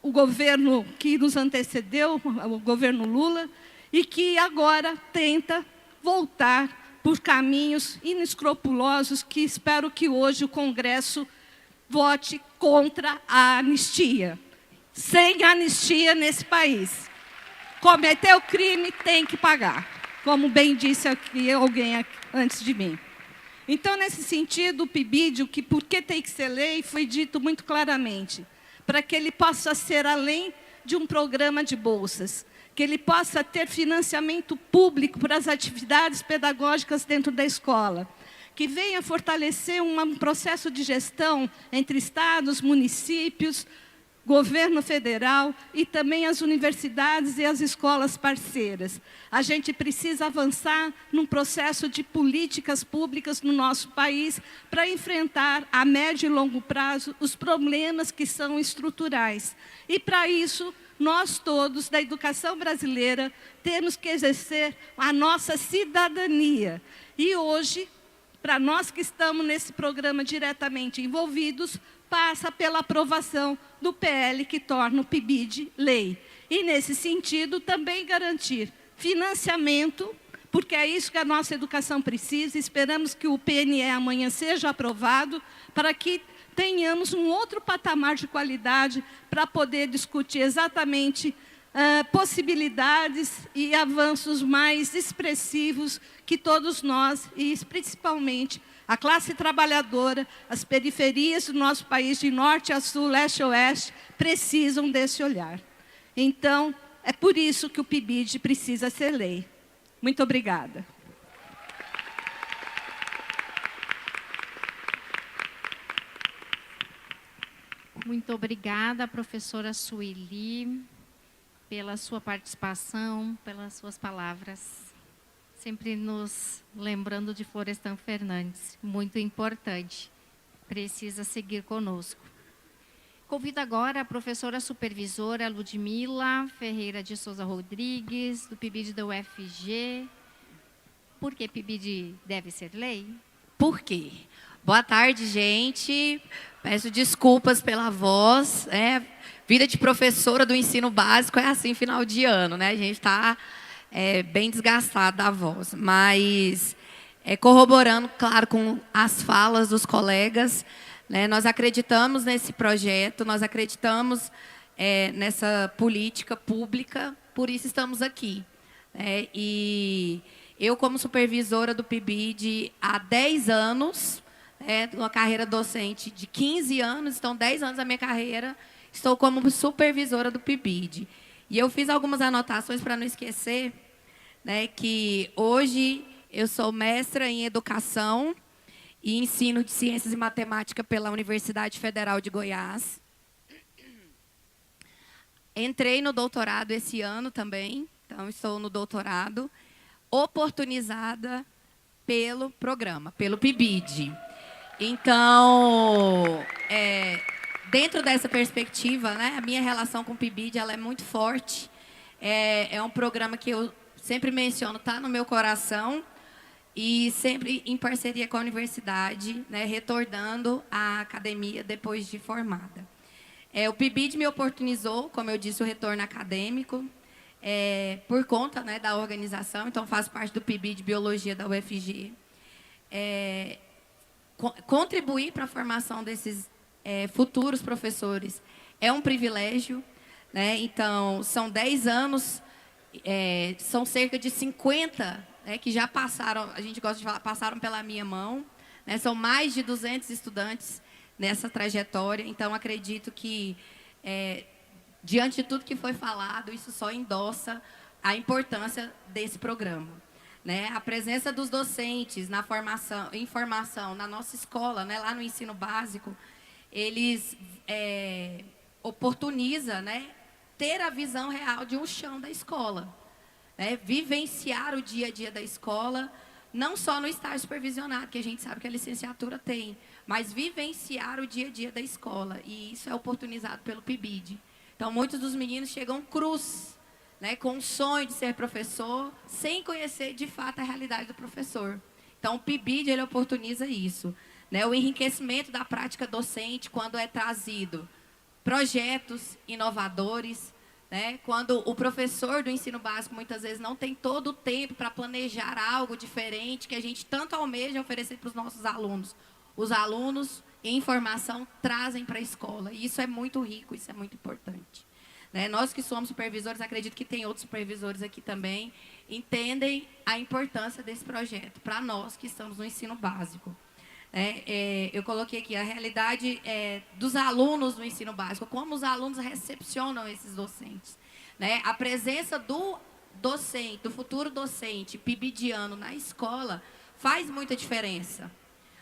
o governo que nos antecedeu, o governo Lula, e que agora tenta voltar por caminhos inescrupulosos que espero que hoje o Congresso vote contra a anistia. Sem anistia nesse país. Cometeu crime, tem que pagar. Como bem disse aqui alguém antes de mim. Então, nesse sentido, o PIBID, por que tem que ser lei, foi dito muito claramente. Para que ele possa ser além de um programa de bolsas. Que ele possa ter financiamento público para as atividades pedagógicas dentro da escola. Que venha fortalecer um processo de gestão entre estados, municípios, governo federal e também as universidades e as escolas parceiras. A gente precisa avançar num processo de políticas públicas no nosso país para enfrentar a médio e longo prazo os problemas que são estruturais. E para isso, nós todos da educação brasileira temos que exercer a nossa cidadania. E hoje, para nós que estamos nesse programa diretamente envolvidos, passa pela aprovação do PL que torna o PIBID lei. E, nesse sentido, também garantir financiamento, porque é isso que a nossa educação precisa. Esperamos que o PNE amanhã seja aprovado, para que tenhamos um outro patamar de qualidade para poder discutir exatamente possibilidades e avanços mais expressivos que todos nós, e principalmente a classe trabalhadora, as periferias do nosso país, de norte a sul, leste a oeste, precisam desse olhar. Então, é por isso que o PIBID precisa ser lei. Muito obrigada. Muito obrigada, professora Sueli. pela sua participação, pelas suas palavras. Sempre nos lembrando de Florestan Fernandes, muito importante. Precisa seguir conosco. Convido agora a professora supervisora Ludmila Ferreira de Souza Rodrigues, do PIBID da UFG. Por que PIBID deve ser lei? Por quê? Boa tarde, gente. Peço desculpas pela voz. Vida de professora do ensino básico é assim, final de ano, né? A gente está bem desgastado da voz. Mas, corroborando, claro, com as falas dos colegas, né, nós acreditamos nesse projeto, nós acreditamos nessa política pública, por isso estamos aqui. E eu, como supervisora do PIBID há 10 anos, uma carreira docente de 15 anos, então 10 anos da minha carreira, estou como supervisora do PIBID. E eu fiz algumas anotações para não esquecer, né, que hoje eu sou mestra em Educação e Ensino de Ciências e Matemática pela Universidade Federal de Goiás. Entrei no doutorado esse ano também, então estou no doutorado, oportunizada pelo programa, pelo PIBID. Então, dentro dessa perspectiva, né, a minha relação com o PIBID ela é muito forte. É um programa que eu sempre menciono, está no meu coração, e sempre em parceria com a universidade, né, retornando à academia depois de formada. O PIBID me oportunizou, como eu disse, o retorno acadêmico, por conta, né, da organização, então faço parte do PIBID Biologia da UFG. Contribuir para a formação desses futuros professores é um privilégio, né? Então, são 10 anos, são cerca de 50 que já passaram, a gente gosta de falar, passaram pela minha mão, né? São mais de 200 estudantes nessa trajetória, então acredito que, diante de tudo que foi falado, isso só endossa a importância desse programa. Né? A presença dos docentes na formação na nossa escola, né? Lá no ensino básico, eles oportunizam, né, ter a visão real de um chão da escola. Vivenciar o dia a dia da escola, não só no estágio supervisionado, que a gente sabe que a licenciatura tem, mas vivenciar o dia a dia da escola. E isso é oportunizado pelo PIBID. Então, muitos dos meninos chegam crus, né, com o sonho de ser professor, sem conhecer, de fato, a realidade do professor. Então, o PIBID ele oportuniza isso. Né, o enriquecimento da prática docente, quando é trazido projetos inovadores, né, quando o professor do ensino básico, muitas vezes, não tem todo o tempo para planejar algo diferente, que a gente tanto almeja oferecer para os nossos alunos. Os alunos, em formação, trazem para a escola. E isso é muito rico, isso é muito importante. Né? Nós que somos supervisores, acredito que tem outros supervisores aqui também, entendem a importância desse projeto para nós que estamos no ensino básico. Eu coloquei aqui a realidade dos alunos no ensino básico, como os alunos recepcionam esses docentes. Né? A presença do docente, do futuro docente pibidiano na escola, faz muita diferença,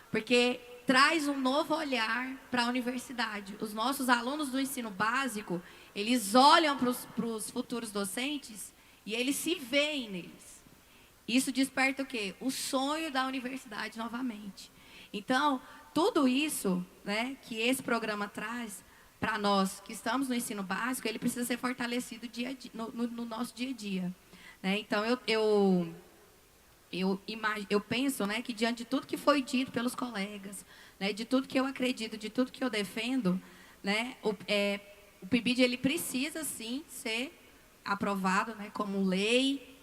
porque traz um novo olhar para a universidade. Os nossos alunos do ensino básico, eles olham para os futuros docentes e eles se veem neles. Isso desperta o quê? O sonho da universidade novamente. Então, tudo isso, né, que esse programa traz para nós que estamos no ensino básico, ele precisa ser fortalecido dia a dia, no nosso dia a dia. Né? Então, eu penso, né, que diante de tudo que foi dito pelos colegas, né, de tudo que eu acredito, de tudo que eu defendo, né, o PIBID ele precisa, sim, ser aprovado, né, como lei,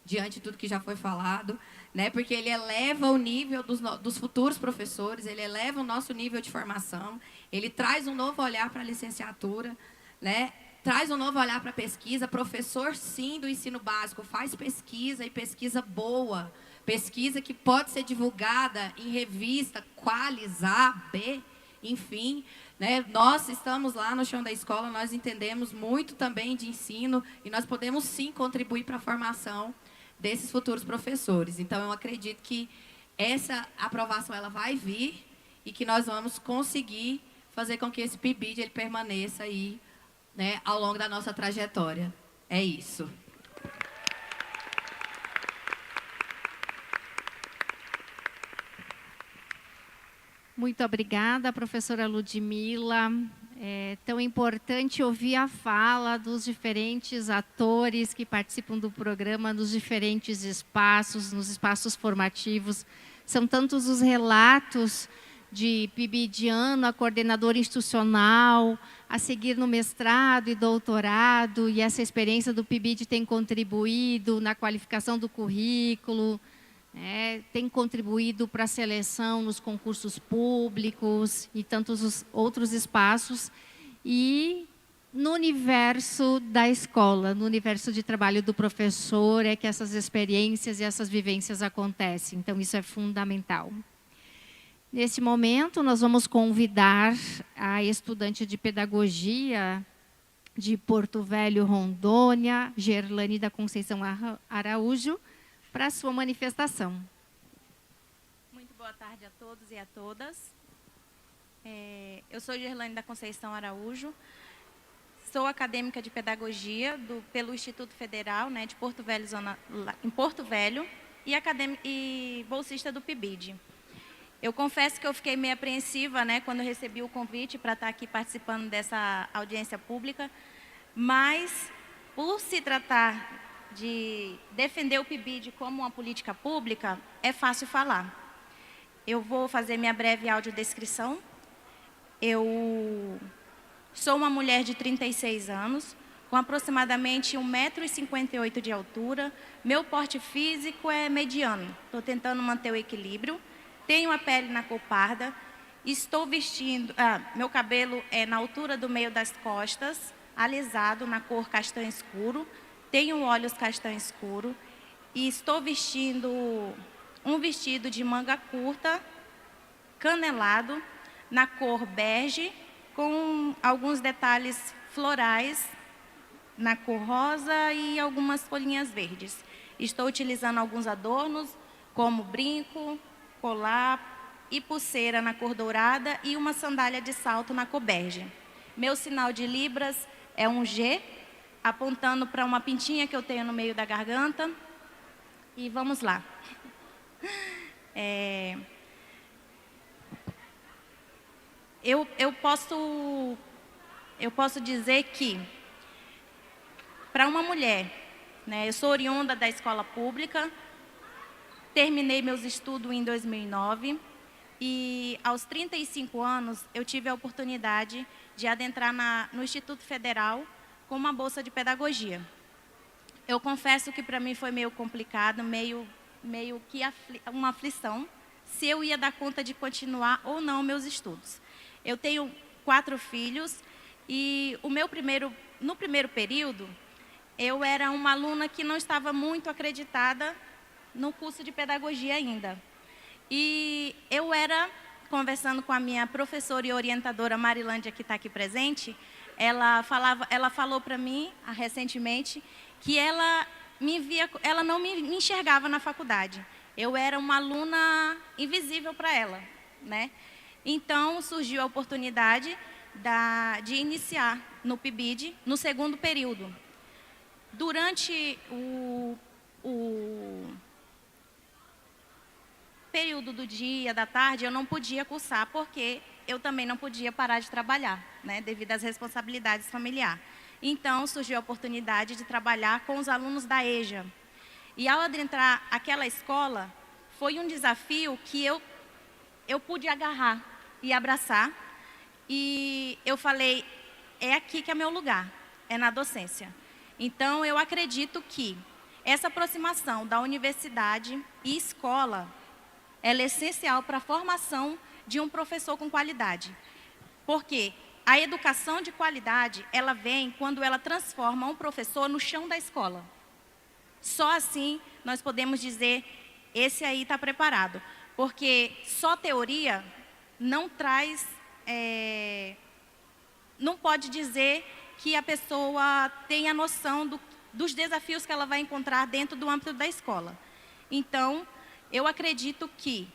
diante de tudo que já foi falado, né, porque ele eleva o nível dos futuros professores, ele eleva o nosso nível de formação, ele traz um novo olhar para a licenciatura, né, traz um novo olhar para a pesquisa. Professor, sim, do ensino básico, faz pesquisa e pesquisa boa, pesquisa que pode ser divulgada em revista, Qualis, A, B, enfim. Né? Nós estamos lá no chão da escola, nós entendemos muito também de ensino e nós podemos, sim, contribuir para a formação desses futuros professores. Então, eu acredito que essa aprovação ela vai vir e que nós vamos conseguir fazer com que esse PIBID ele permaneça aí, né, ao longo da nossa trajetória. É isso. Muito obrigada, professora Ludmila. É tão importante ouvir a fala dos diferentes atores que participam do programa nos diferentes espaços, nos espaços formativos. São tantos os relatos de PIBidiano, a coordenadora institucional, a seguir no mestrado e doutorado, e essa experiência do PIBID tem contribuído na qualificação do currículo, tem contribuído para a seleção nos concursos públicos e tantos os outros espaços, e no universo da escola, no universo de trabalho do professor, é que essas experiências e essas vivências acontecem. Então, isso é fundamental. Nesse momento, nós vamos convidar a estudante de pedagogia de Porto Velho, Rondônia, Gerlane da Conceição Araújo, para a sua manifestação. Muito boa tarde a todos e a todas. Eu sou Gerlane da Conceição Araújo, sou acadêmica de pedagogia pelo Instituto Federal, de Porto Velho, em Porto Velho, e bolsista do PIBID. Eu confesso que eu fiquei meio apreensiva, quando eu recebi o convite para estar aqui participando dessa audiência pública, mas, por se tratar de defender o PIBID como uma política pública, é fácil falar. Eu vou fazer minha breve audiodescrição. Eu sou uma mulher de 36 anos, com aproximadamente 1,58 m de altura. Meu porte físico é mediano. Estou tentando manter o equilíbrio. Tenho a pele na cor parda. Estou vestindo... meu cabelo é na altura do meio das costas, alisado na cor castanho escuro. Tenho olhos castanho escuro. E estou vestindo um vestido de manga curta, canelado, na cor bege, com alguns detalhes florais na cor rosa e algumas folhinhas verdes. Estou utilizando alguns adornos, como brinco, colar e pulseira na cor dourada e uma sandália de salto na cor bege. Meu sinal de Libras é um G, apontando para uma pintinha que eu tenho no meio da garganta. E vamos lá. Eu posso dizer que, para uma mulher, eu sou oriunda da escola pública, terminei meus estudos em 2009 e, aos 35 anos, eu tive a oportunidade de adentrar no Instituto Federal com uma bolsa de pedagogia. Eu confesso que para mim foi meio complicado, meio que uma aflição, se eu ia dar conta de continuar ou não meus estudos. Eu tenho 4 filhos e no primeiro período, eu era uma aluna que não estava muito acreditada no curso de pedagogia ainda. E eu conversando com a minha professora e orientadora Marilândia, que está aqui presente, ela falou para mim, recentemente, que ela não me enxergava na faculdade. Eu era uma aluna invisível para ela, Então, surgiu a oportunidade de iniciar no PIBID, no segundo período. Durante o período do dia, da tarde, eu não podia cursar, porque eu também não podia parar de trabalhar, devido às responsabilidades familiares. Então, surgiu a oportunidade de trabalhar com os alunos da EJA. E, ao adentrar aquela escola, foi um desafio que eu pude agarrar e abraçar. E eu falei, é aqui que é meu lugar, é na docência. Então, eu acredito que essa aproximação da universidade e escola, ela é essencial para a formação de um professor com qualidade. Porque a educação de qualidade, ela vem quando ela transforma um professor no chão da escola. Só assim nós podemos dizer, esse aí está preparado. Porque só teoria não traz, não pode dizer que a pessoa tenha noção dos desafios que ela vai encontrar dentro do âmbito da escola. Então, eu acredito que,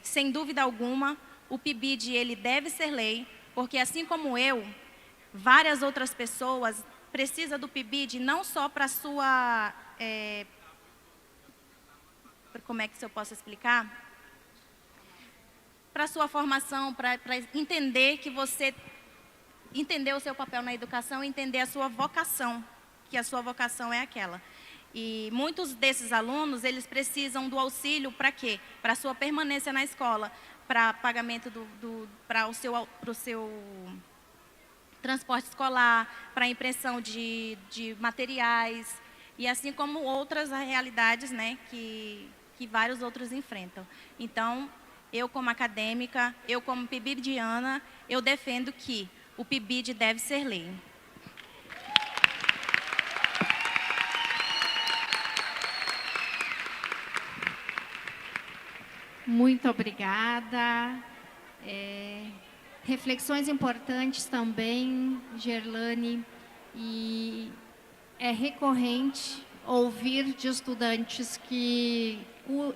sem dúvida alguma, o PIBID ele deve ser lei, porque, assim como eu, várias outras pessoas precisa do PIBID não só para a sua... como é que eu posso explicar? Para a sua formação, para entender que você... entender o seu papel na educação e entender a sua vocação, que a sua vocação é aquela. E muitos desses alunos, eles precisam do auxílio para quê? Para a sua permanência na escola, para pagamento para o seu transporte escolar, para impressão de materiais, e assim como outras realidades, né, que vários outros enfrentam. Então, eu como acadêmica, eu como pibidiana, eu defendo que o PIBID deve ser lei. Muito obrigada. Reflexões importantes também, Gerlane, e é recorrente ouvir de estudantes que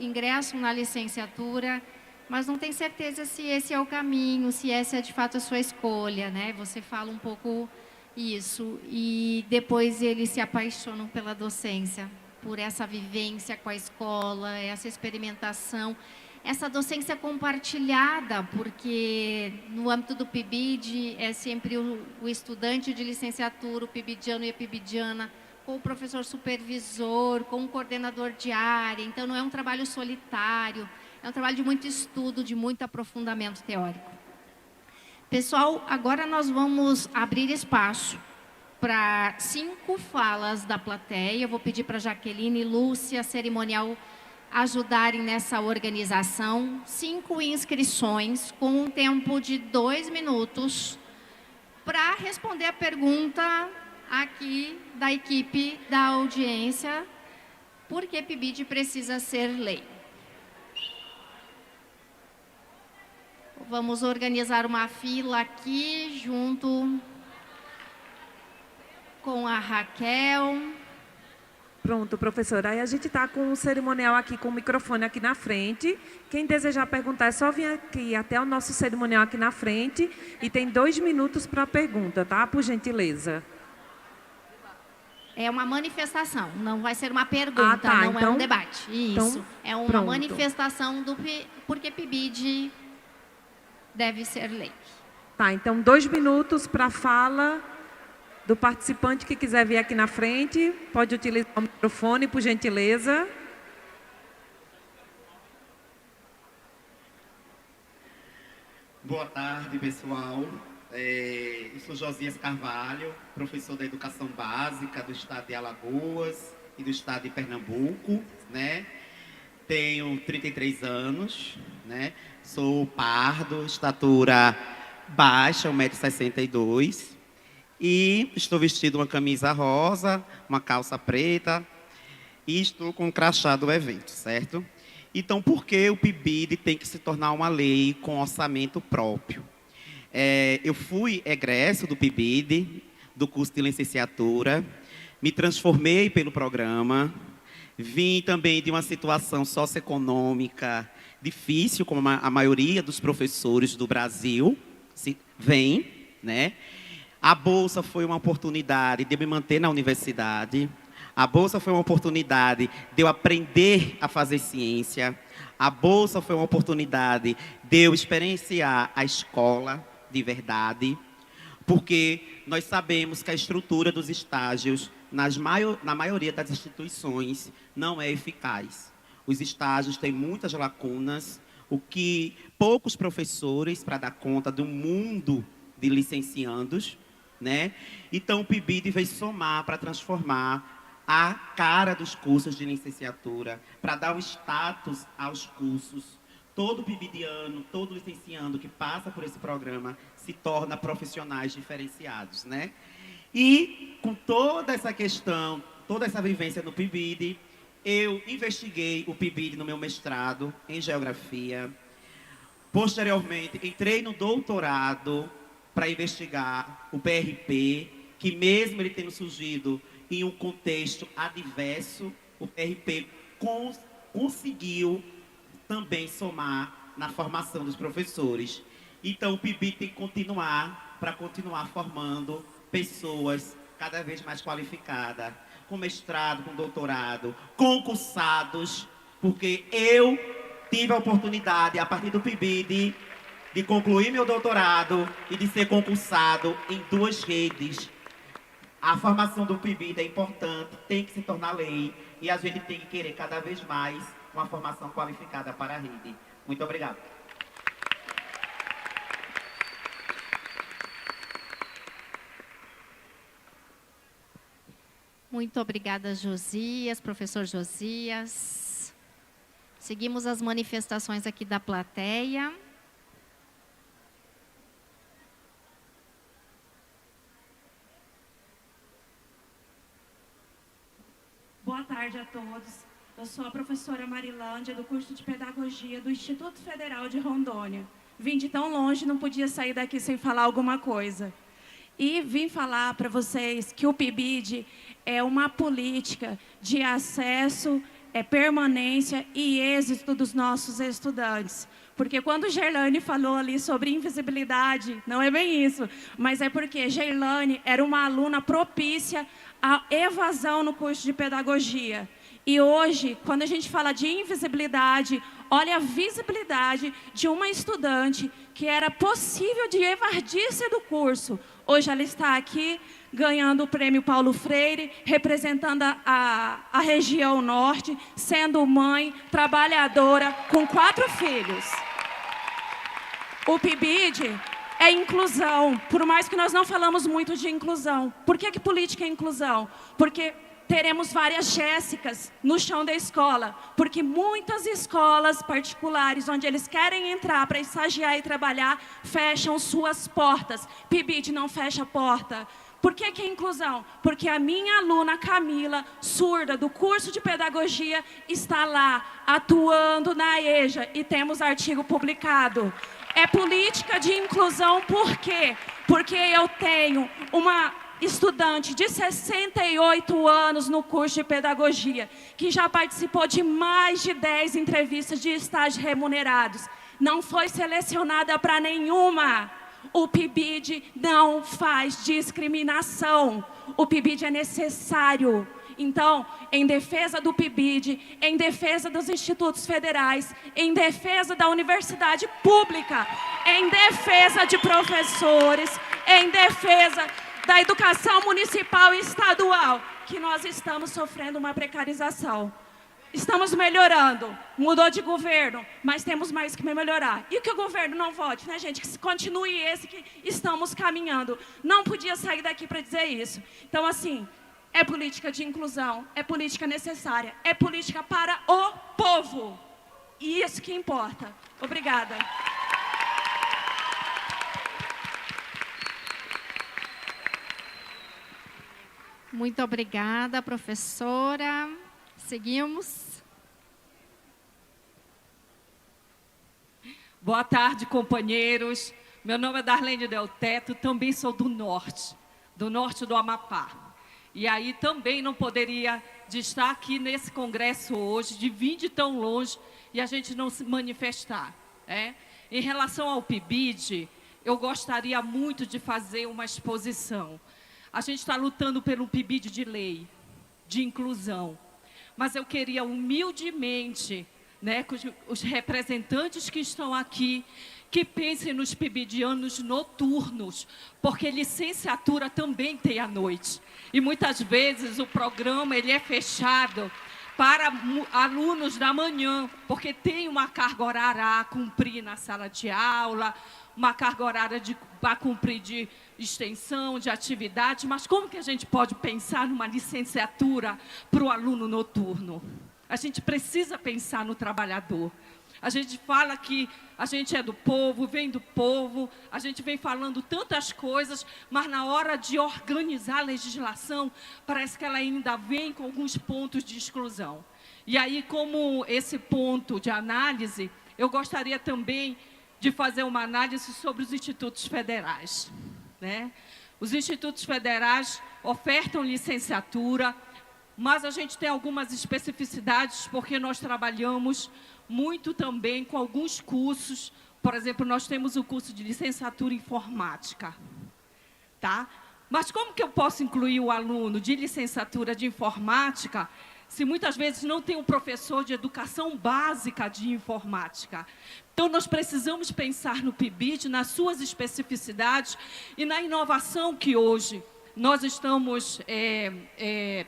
ingressam na licenciatura, mas não tem certeza se esse é o caminho, se essa é de fato a sua escolha, né? Você fala um pouco isso, e depois eles se apaixonam pela docência, por essa vivência com a escola, essa experimentação, essa docência compartilhada, porque no âmbito do PIBID é sempre o estudante de licenciatura, o pibidiano e a pibidiana, com o professor supervisor, com o coordenador de área. Então, não é um trabalho solitário, é um trabalho de muito estudo, de muito aprofundamento teórico. Pessoal, agora nós vamos abrir espaço para 5 falas da plateia. Eu vou pedir para Jaqueline, Lúcia, cerimonial, ajudarem nessa organização. 5 inscrições, com um tempo de 2 minutos, para responder a pergunta aqui da equipe da audiência: por que PIBID precisa ser lei? Vamos organizar uma fila aqui, junto com a Raquel. Pronto, professora. Aí a gente está com o cerimonial aqui, com o microfone aqui na frente. Quem desejar perguntar é só vir aqui até o nosso cerimonial aqui na frente. E tem 2 minutos para a pergunta, tá? Por gentileza. É uma manifestação, não vai ser uma pergunta, tá, não então, é um debate. Isso, então, é uma pronto. manifestação do porque PIBID deve ser lei. Tá, então 2 minutos para a fala do participante que quiser vir aqui na frente. Pode utilizar o microfone, por gentileza. Boa tarde, pessoal. Eu sou Josias Carvalho, professor da Educação Básica do estado de Alagoas e do estado de Pernambuco, né? Tenho 33 anos, né? Sou pardo, estatura baixa, 1,62 m. E estou vestido uma camisa rosa, uma calça preta e estou com um crachá do evento, certo? Então, por que o PIBID tem que se tornar uma lei com orçamento próprio? Eu fui egresso do PIBID, do curso de licenciatura, me transformei pelo programa, vim também de uma situação socioeconômica difícil, como a maioria dos professores do Brasil vem, né? A Bolsa foi uma oportunidade de eu me manter na universidade. A Bolsa foi uma oportunidade de eu aprender a fazer ciência. A Bolsa foi uma oportunidade de eu experienciar a escola de verdade, porque nós sabemos que a estrutura dos estágios, na maioria das instituições, não é eficaz. Os estágios têm muitas lacunas, o que poucos professores, para dar conta do mundo de licenciandos, né? Então, o PIBID veio somar para transformar a cara dos cursos de licenciatura, para dar um status aos cursos. Todo pibidiano, todo licenciando que passa por esse programa se torna profissionais diferenciados, né? E com toda essa questão, toda essa vivência no PIBID, eu investiguei o PIBID no meu mestrado em Geografia. Posteriormente, entrei no doutorado para investigar o PRP, que mesmo ele tendo surgido em um contexto adverso, o PRP conseguiu também somar na formação dos professores. Então, o PIBID tem que continuar, para continuar formando pessoas cada vez mais qualificada, com mestrado, com doutorado, concursados, porque eu tive a oportunidade, a partir do PIBID, de concluir meu doutorado e de ser concursado em 2 redes. A formação do PIBID é importante, tem que se tornar lei, e a gente tem que querer cada vez mais uma formação qualificada para a rede. Muito obrigado. Muito obrigada, Josias, professor Josias. Seguimos as manifestações aqui da plateia. Boa tarde a todos. Eu sou a professora Marilândia, do curso de Pedagogia do Instituto Federal de Rondônia. Vim de tão longe, não podia sair daqui sem falar alguma coisa. E vim falar para vocês que o PIBID é uma política de acesso, permanência e êxito dos nossos estudantes. Porque quando Gerlane falou ali sobre invisibilidade, não é bem isso, mas é porque Gerlane era uma aluna propícia à evasão no curso de pedagogia. E hoje, quando a gente fala de invisibilidade, olha a visibilidade de uma estudante que era possível de evadir-se do curso. Hoje ela está aqui ganhando o prêmio Paulo Freire, representando a região norte, sendo mãe, trabalhadora, com 4 filhos. O PIBID é inclusão, por mais que nós não falamos muito de inclusão. Por que política é inclusão? Porque teremos várias Jéssicas no chão da escola, porque muitas escolas particulares, onde eles querem entrar para estagiar e trabalhar, fecham suas portas. PIBID não fecha a porta. Por que é inclusão? Porque a minha aluna Camila, surda, do curso de pedagogia, está lá, atuando na EJA, e temos artigo publicado. É política de inclusão por quê? Porque eu tenho uma estudante de 68 anos no curso de pedagogia, que já participou de mais de 10 entrevistas de estágio remunerados. Não foi selecionada para nenhuma. O PIBID não faz discriminação. O PIBID é necessário. Então, em defesa do PIBID, em defesa dos institutos federais, em defesa da universidade pública, em defesa de professores, em defesa da educação municipal e estadual, que nós estamos sofrendo uma precarização. Estamos melhorando, mudou de governo, mas temos mais que melhorar. E que o governo não vote, né, gente? Que continue esse que estamos caminhando. Não podia sair daqui para dizer isso. Então, assim, é política de inclusão, é política necessária, é política para o povo. E isso que importa. Obrigada. Muito obrigada, professora. Seguimos. Boa tarde, companheiros. Meu nome é Darlene Del Teto, também sou do norte do Amapá. E aí também não poderia de estar aqui nesse congresso hoje, de vir de tão longe e a gente não se manifestar. Em relação ao PIBID, eu gostaria muito de fazer uma exposição. A gente está lutando pelo PIBID de lei, de inclusão. Mas eu queria humildemente, que os representantes que estão aqui, que pensem nos PIBIDianos noturnos, porque licenciatura também tem à noite. E muitas vezes o programa ele é fechado para alunos da manhã, porque tem uma carga horária a cumprir na sala de aula, uma carga horária para cumprir de extensão, de atividade, mas como que a gente pode pensar numa licenciatura para o aluno noturno? A gente precisa pensar no trabalhador. A gente fala que a gente é do povo, vem do povo, a gente vem falando tantas coisas, mas na hora de organizar a legislação, parece que ela ainda vem com alguns pontos de exclusão. E aí, como esse ponto de análise, eu gostaria também de fazer uma análise sobre os institutos federais. Os institutos federais ofertam licenciatura, mas a gente tem algumas especificidades, porque nós trabalhamos muito também com alguns cursos. Por exemplo, nós temos o curso de licenciatura em informática. Mas como que eu posso incluir o aluno de licenciatura de informática se muitas vezes não tem um professor de educação básica de informática? Então, nós precisamos pensar no PIBID, nas suas especificidades e na inovação que hoje nós estamos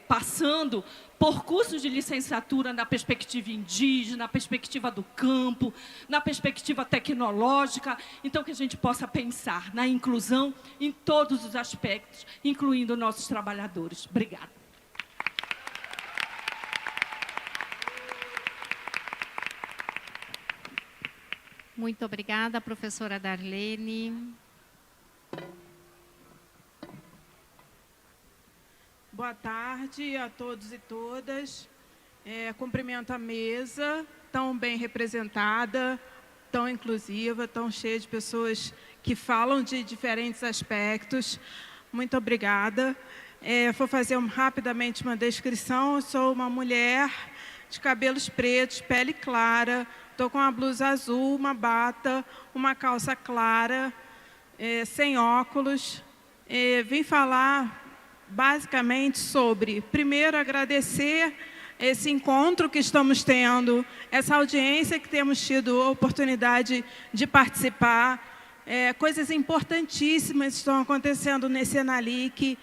passando por cursos de licenciatura na perspectiva indígena, na perspectiva do campo, na perspectiva tecnológica. Então, que a gente possa pensar na inclusão em todos os aspectos, incluindo nossos trabalhadores. Obrigada. Muito obrigada, professora Darlene. Boa tarde a todos e todas. Cumprimento a mesa, tão bem representada, tão inclusiva, tão cheia de pessoas que falam de diferentes aspectos. Muito obrigada. Vou fazer rapidamente uma descrição. Eu sou uma mulher de cabelos pretos, pele clara, estou com uma blusa azul, uma bata, uma calça clara, sem óculos. Vim falar basicamente sobre, primeiro, agradecer esse encontro que estamos tendo, essa audiência que temos tido a oportunidade de participar. Coisas importantíssimas estão acontecendo nesse Enalic.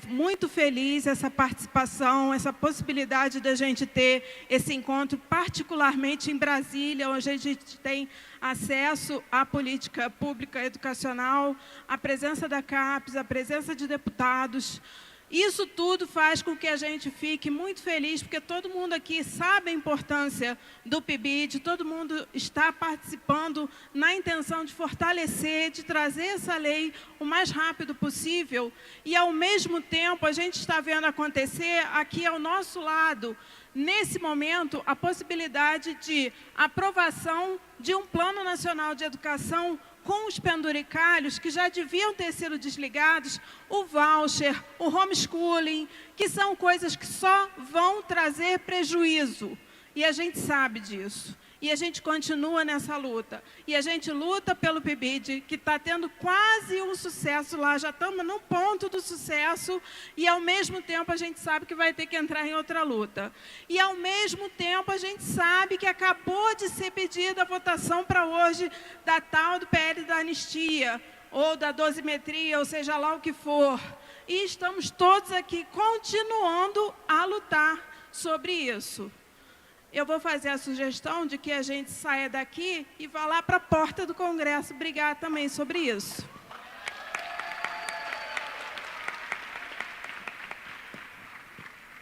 Muito feliz essa participação, essa possibilidade da gente ter esse encontro, particularmente em Brasília, onde a gente tem acesso à política pública educacional, a presença da CAPES, a presença de deputados. Isso tudo faz com que a gente fique muito feliz, porque todo mundo aqui sabe a importância do PIBID, todo mundo está participando na intenção de fortalecer, de trazer essa lei o mais rápido possível. E, ao mesmo tempo, a gente está vendo acontecer aqui ao nosso lado, nesse momento, a possibilidade de aprovação de um Plano Nacional de Educação com os penduricalhos que já deviam ter sido desligados, o voucher, o homeschooling, que são coisas que só vão trazer prejuízo. E a gente sabe disso. E a gente continua nessa luta. E a gente luta pelo PIBID, que está tendo quase um sucesso lá, já estamos no ponto do sucesso, e ao mesmo tempo a gente sabe que vai ter que entrar em outra luta. E ao mesmo tempo a gente sabe que acabou de ser pedida a votação para hoje da tal do PL da anistia, ou da dosimetria, ou seja lá o que for. E estamos todos aqui continuando a lutar sobre isso. Eu vou fazer a sugestão de que a gente saia daqui e vá lá para a porta do Congresso brigar também sobre isso.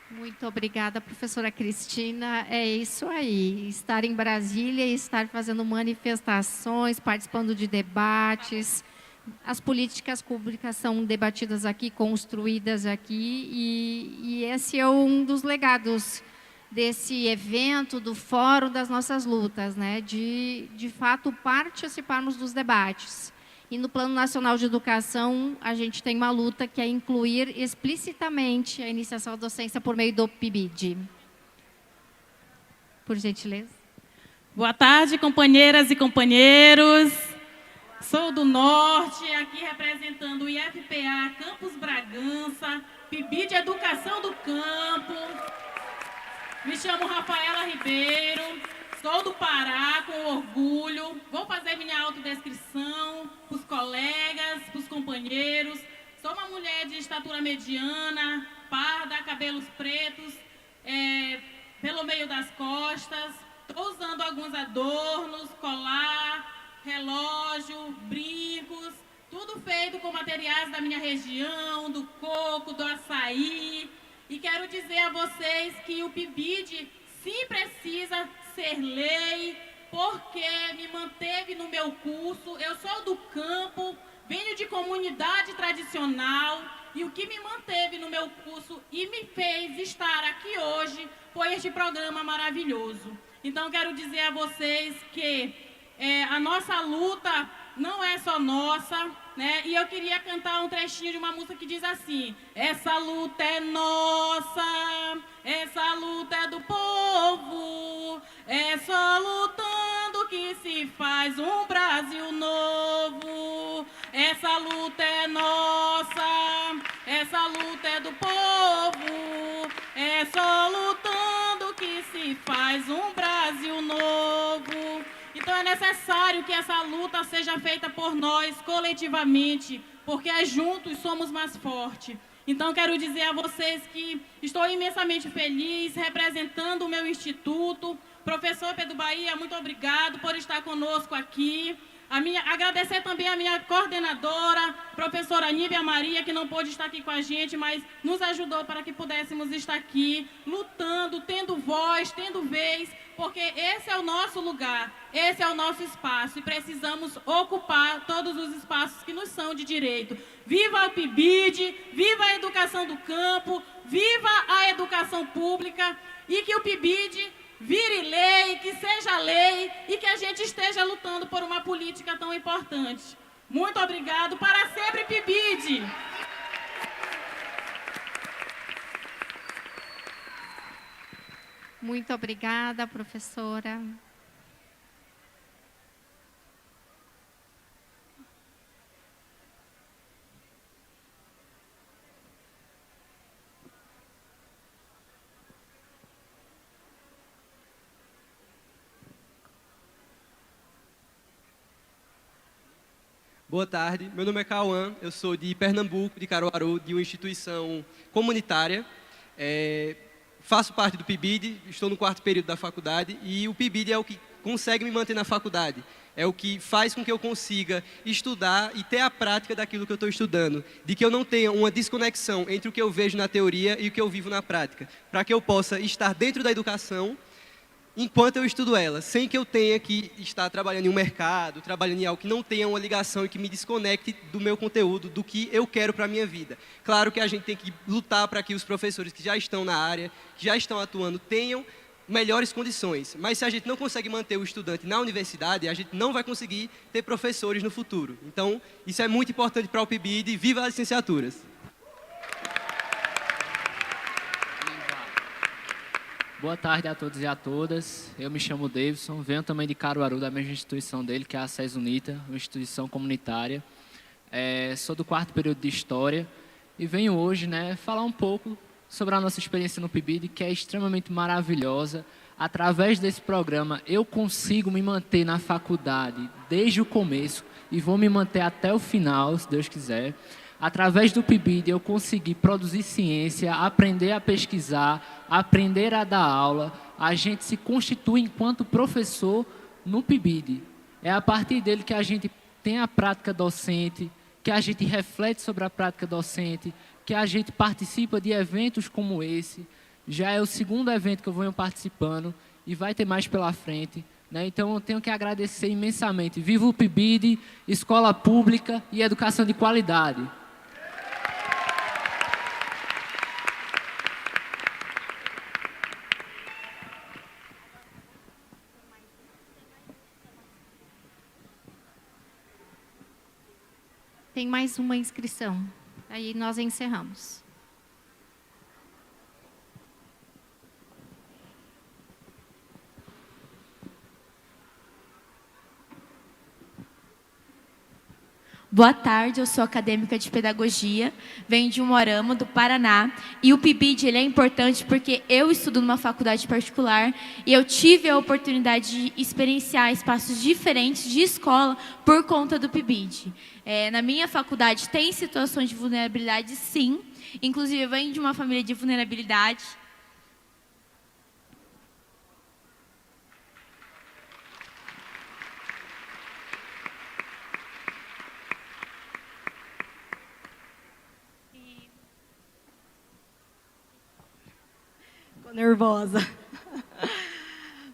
Muito obrigada, professora Cristina. É isso aí, estar em Brasília e estar fazendo manifestações, participando de debates. As políticas públicas são debatidas aqui, construídas aqui, e esse é um dos legados desse evento, do Fórum das Nossas Lutas, né? De fato, participarmos dos debates. E no Plano Nacional de Educação, a gente tem uma luta que é incluir explicitamente a iniciação da docência por meio do PIBID. Por gentileza. Boa tarde, companheiras e companheiros. Sou do Norte, aqui representando o IFPA Campus Bragança, PIBID Educação do Campo. Me chamo Rafaela Ribeiro, sou do Pará, com orgulho. Vou fazer minha autodescrição para os colegas, para os companheiros. Sou uma mulher de estatura mediana, parda, cabelos pretos, pelo meio das costas. Estou usando alguns adornos, colar, relógio, brincos, tudo feito com materiais da minha região, do coco, do açaí. E quero dizer a vocês que o PIBID sim precisa ser lei, porque me manteve no meu curso. Eu sou do campo, venho de comunidade tradicional, e o que me manteve no meu curso e me fez estar aqui hoje foi este programa maravilhoso. Então, quero dizer a vocês que a nossa luta não é só nossa, né? E eu queria cantar um trechinho de uma música que diz assim: essa luta é nossa, essa luta é do povo, é só lutando que se faz um Brasil novo. Essa luta é nossa, luta é do povo, é só lutando que se faz um Brasil novo. Então é necessário que essa luta seja feita por nós coletivamente, porque juntos somos mais fortes. Então quero dizer a vocês que estou imensamente feliz representando o meu instituto. Professor Pedro Bahia, muito obrigado por estar conosco aqui. Agradecer também a minha coordenadora, professora Nívia Maria, que não pôde estar aqui com a gente, mas nos ajudou para que pudéssemos estar aqui, lutando, tendo voz, tendo vez, porque esse é o nosso lugar, esse é o nosso espaço e precisamos ocupar todos os espaços que nos são de direito. Viva o PIBID, viva a educação do campo, viva a educação pública e que o PIBID vire lei, que seja lei e que a gente esteja lutando por uma política tão importante. Muito obrigado. Para sempre, PIBID! Muito obrigada, professora. Boa tarde, meu nome é Cauã, eu sou de Pernambuco, de Caruaru, de uma instituição comunitária. Faço parte do PIBID, estou no 4º período da faculdade e o PIBID é o que consegue me manter na faculdade. É o que faz com que eu consiga estudar e ter a prática daquilo que eu estou estudando. De que eu não tenha uma desconexão entre o que eu vejo na teoria e o que eu vivo na prática. Para que eu possa estar dentro da educação enquanto eu estudo ela, sem que eu tenha que estar trabalhando em um mercado, trabalhando em algo que não tenha uma ligação e que me desconecte do meu conteúdo, do que eu quero para a minha vida. Claro que a gente tem que lutar para que os professores que já estão na área, que já estão atuando, tenham melhores condições. Mas se a gente não consegue manter o estudante na universidade, a gente não vai conseguir ter professores no futuro. Então, isso é muito importante para o PIBID. Viva as licenciaturas! Boa tarde a todos e a todas. Eu me chamo Davidson, venho também de Caruaru, da mesma instituição dele, que é a SES UNITA, uma instituição comunitária. Sou do 4º período de História e venho hoje falar um pouco sobre a nossa experiência no PIBID, que é extremamente maravilhosa. Através desse programa, eu consigo me manter na faculdade desde o começo e vou me manter até o final, se Deus quiser. Através do PIBID, eu consegui produzir ciência, aprender a pesquisar, aprender a dar aula. A gente se constitui enquanto professor no PIBID. É a partir dele que a gente tem a prática docente, que a gente reflete sobre a prática docente, que a gente participa de eventos como esse. Já é o 2º evento que eu venho participando e vai ter mais pela frente. Então, eu tenho que agradecer imensamente. Viva o PIBID, escola pública e educação de qualidade. Tem mais uma inscrição. Aí nós encerramos. Boa tarde, eu sou acadêmica de pedagogia, venho de Umuarama, do Paraná, e o PIBID ele é importante porque eu estudo numa faculdade particular e eu tive a oportunidade de experienciar espaços diferentes de escola por conta do PIBID. Na minha faculdade tem situações de vulnerabilidade, sim, inclusive eu venho de uma família de vulnerabilidade. Nervosa.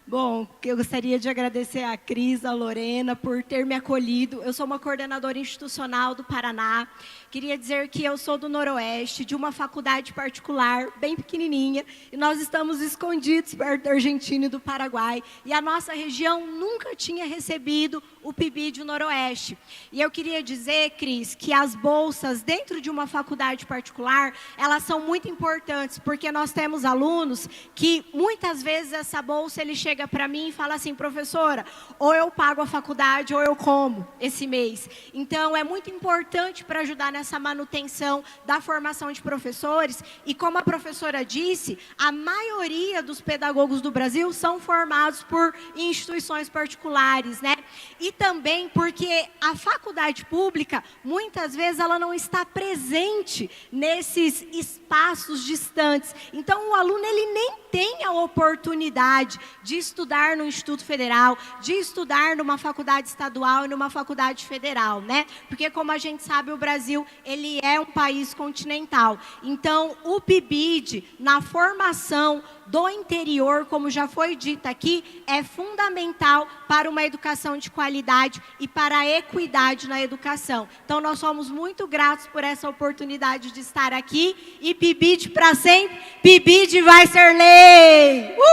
Bom, eu gostaria de agradecer a Cris, a Lorena, por ter me acolhido. Eu sou uma coordenadora institucional do Paraná. Queria dizer que eu sou do Noroeste, de uma faculdade particular, bem pequenininha, e nós estamos escondidos perto da Argentina e do Paraguai, e a nossa região nunca tinha recebido o PIBID Noroeste. E eu queria dizer, Cris, que as bolsas dentro de uma faculdade particular, elas são muito importantes, porque nós temos alunos que, muitas vezes, essa bolsa ele chega chega para mim e fala assim, professora, ou eu pago a faculdade ou eu como esse mês. Então, é muito importante para ajudar nessa manutenção da formação de professores. E como a professora disse, a maioria dos pedagogos do Brasil são formados por instituições particulares, né? E também porque a faculdade pública, muitas vezes, ela não está presente nesses espaços distantes. Então, o aluno ele nem tem a oportunidade de estudar no Instituto Federal, de estudar numa faculdade estadual e numa faculdade federal, né? Porque, como a gente sabe, o Brasil ele é um país continental. Então, o PIBID, na formação do interior, como já foi dito aqui, é fundamental para uma educação de qualidade e para a equidade na educação. Então, nós somos muito gratos por essa oportunidade de estar aqui. E PIBID para sempre, PIBID vai ser lei! Uhul!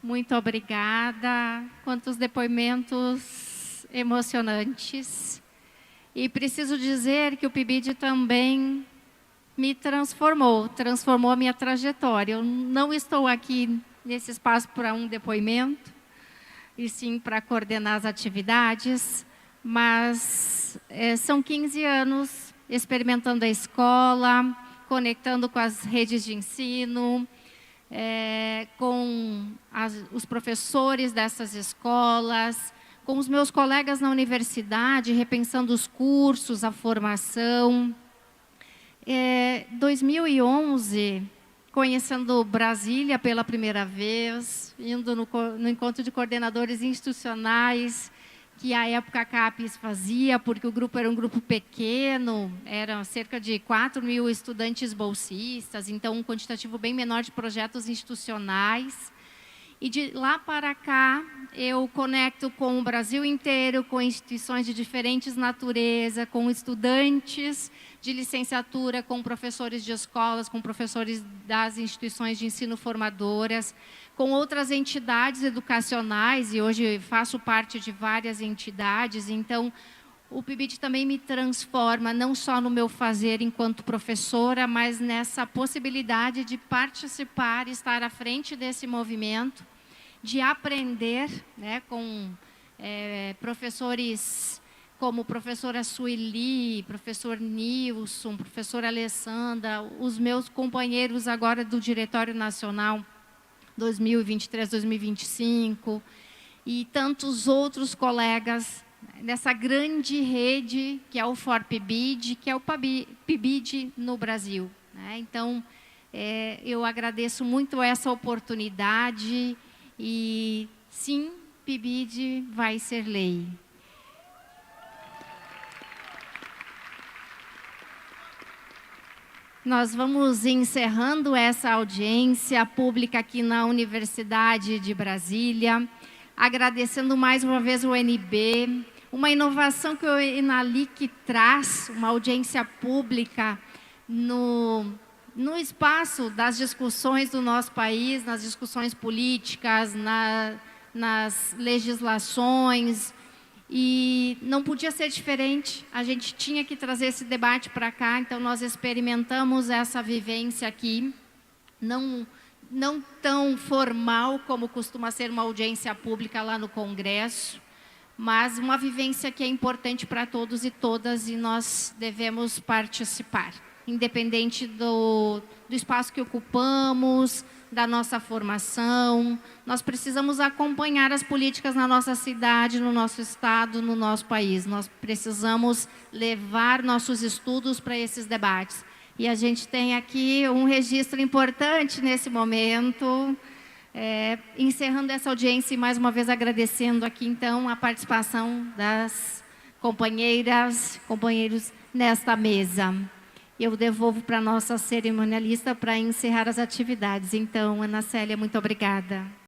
Muito obrigada. Quantos depoimentos emocionantes. E preciso dizer que o PIBID também me transformou a minha trajetória. Eu não estou aqui nesse espaço para um depoimento, e sim para coordenar as atividades, mas são 15 anos experimentando a escola, conectando com as redes de ensino, com os professores dessas escolas, com os meus colegas na universidade, repensando os cursos, a formação. 2011, conhecendo Brasília pela primeira vez, indo no encontro de coordenadores institucionais, que à época a CAPES fazia, porque o grupo era um grupo pequeno, eram cerca de 4.000 estudantes bolsistas, então um quantitativo bem menor de projetos institucionais. E de lá para cá, eu conecto com o Brasil inteiro, com instituições de diferentes naturezas, com estudantes de licenciatura, com professores de escolas, com professores das instituições de ensino formadoras, com outras entidades educacionais, e hoje faço parte de várias entidades. Então, o PIBID também me transforma, não só no meu fazer enquanto professora, mas nessa possibilidade de participar, estar à frente desse movimento, de aprender, né, com professores como professora Sueli, professor Nilson, professora Alessandra, os meus companheiros agora do Diretório Nacional 2023-2025, e tantos outros colegas nessa grande rede que é o ForPIBID, que é o PIBID no Brasil, né? Então, eu agradeço muito essa oportunidade e, sim, PIBID vai ser lei. Nós vamos encerrando essa audiência pública aqui na Universidade de Brasília, agradecendo mais uma vez o UNB, uma inovação que o Enalic traz, uma audiência pública no espaço das discussões do nosso país, nas discussões políticas, nas legislações, e não podia ser diferente, a gente tinha que trazer esse debate para cá, então nós experimentamos essa vivência aqui, não tão formal como costuma ser uma audiência pública lá no Congresso, mas uma vivência que é importante para todos e todas, e nós devemos participar, independente do espaço que ocupamos, da nossa formação. Nós precisamos acompanhar as políticas na nossa cidade, no nosso estado, no nosso país. Nós precisamos levar nossos estudos para esses debates. E a gente tem aqui um registro importante nesse momento, encerrando essa audiência e mais uma vez agradecendo aqui, então, a participação das companheiras, companheiros nesta mesa. Eu devolvo para a nossa cerimonialista para encerrar as atividades. Então, Ana Célia, muito obrigada.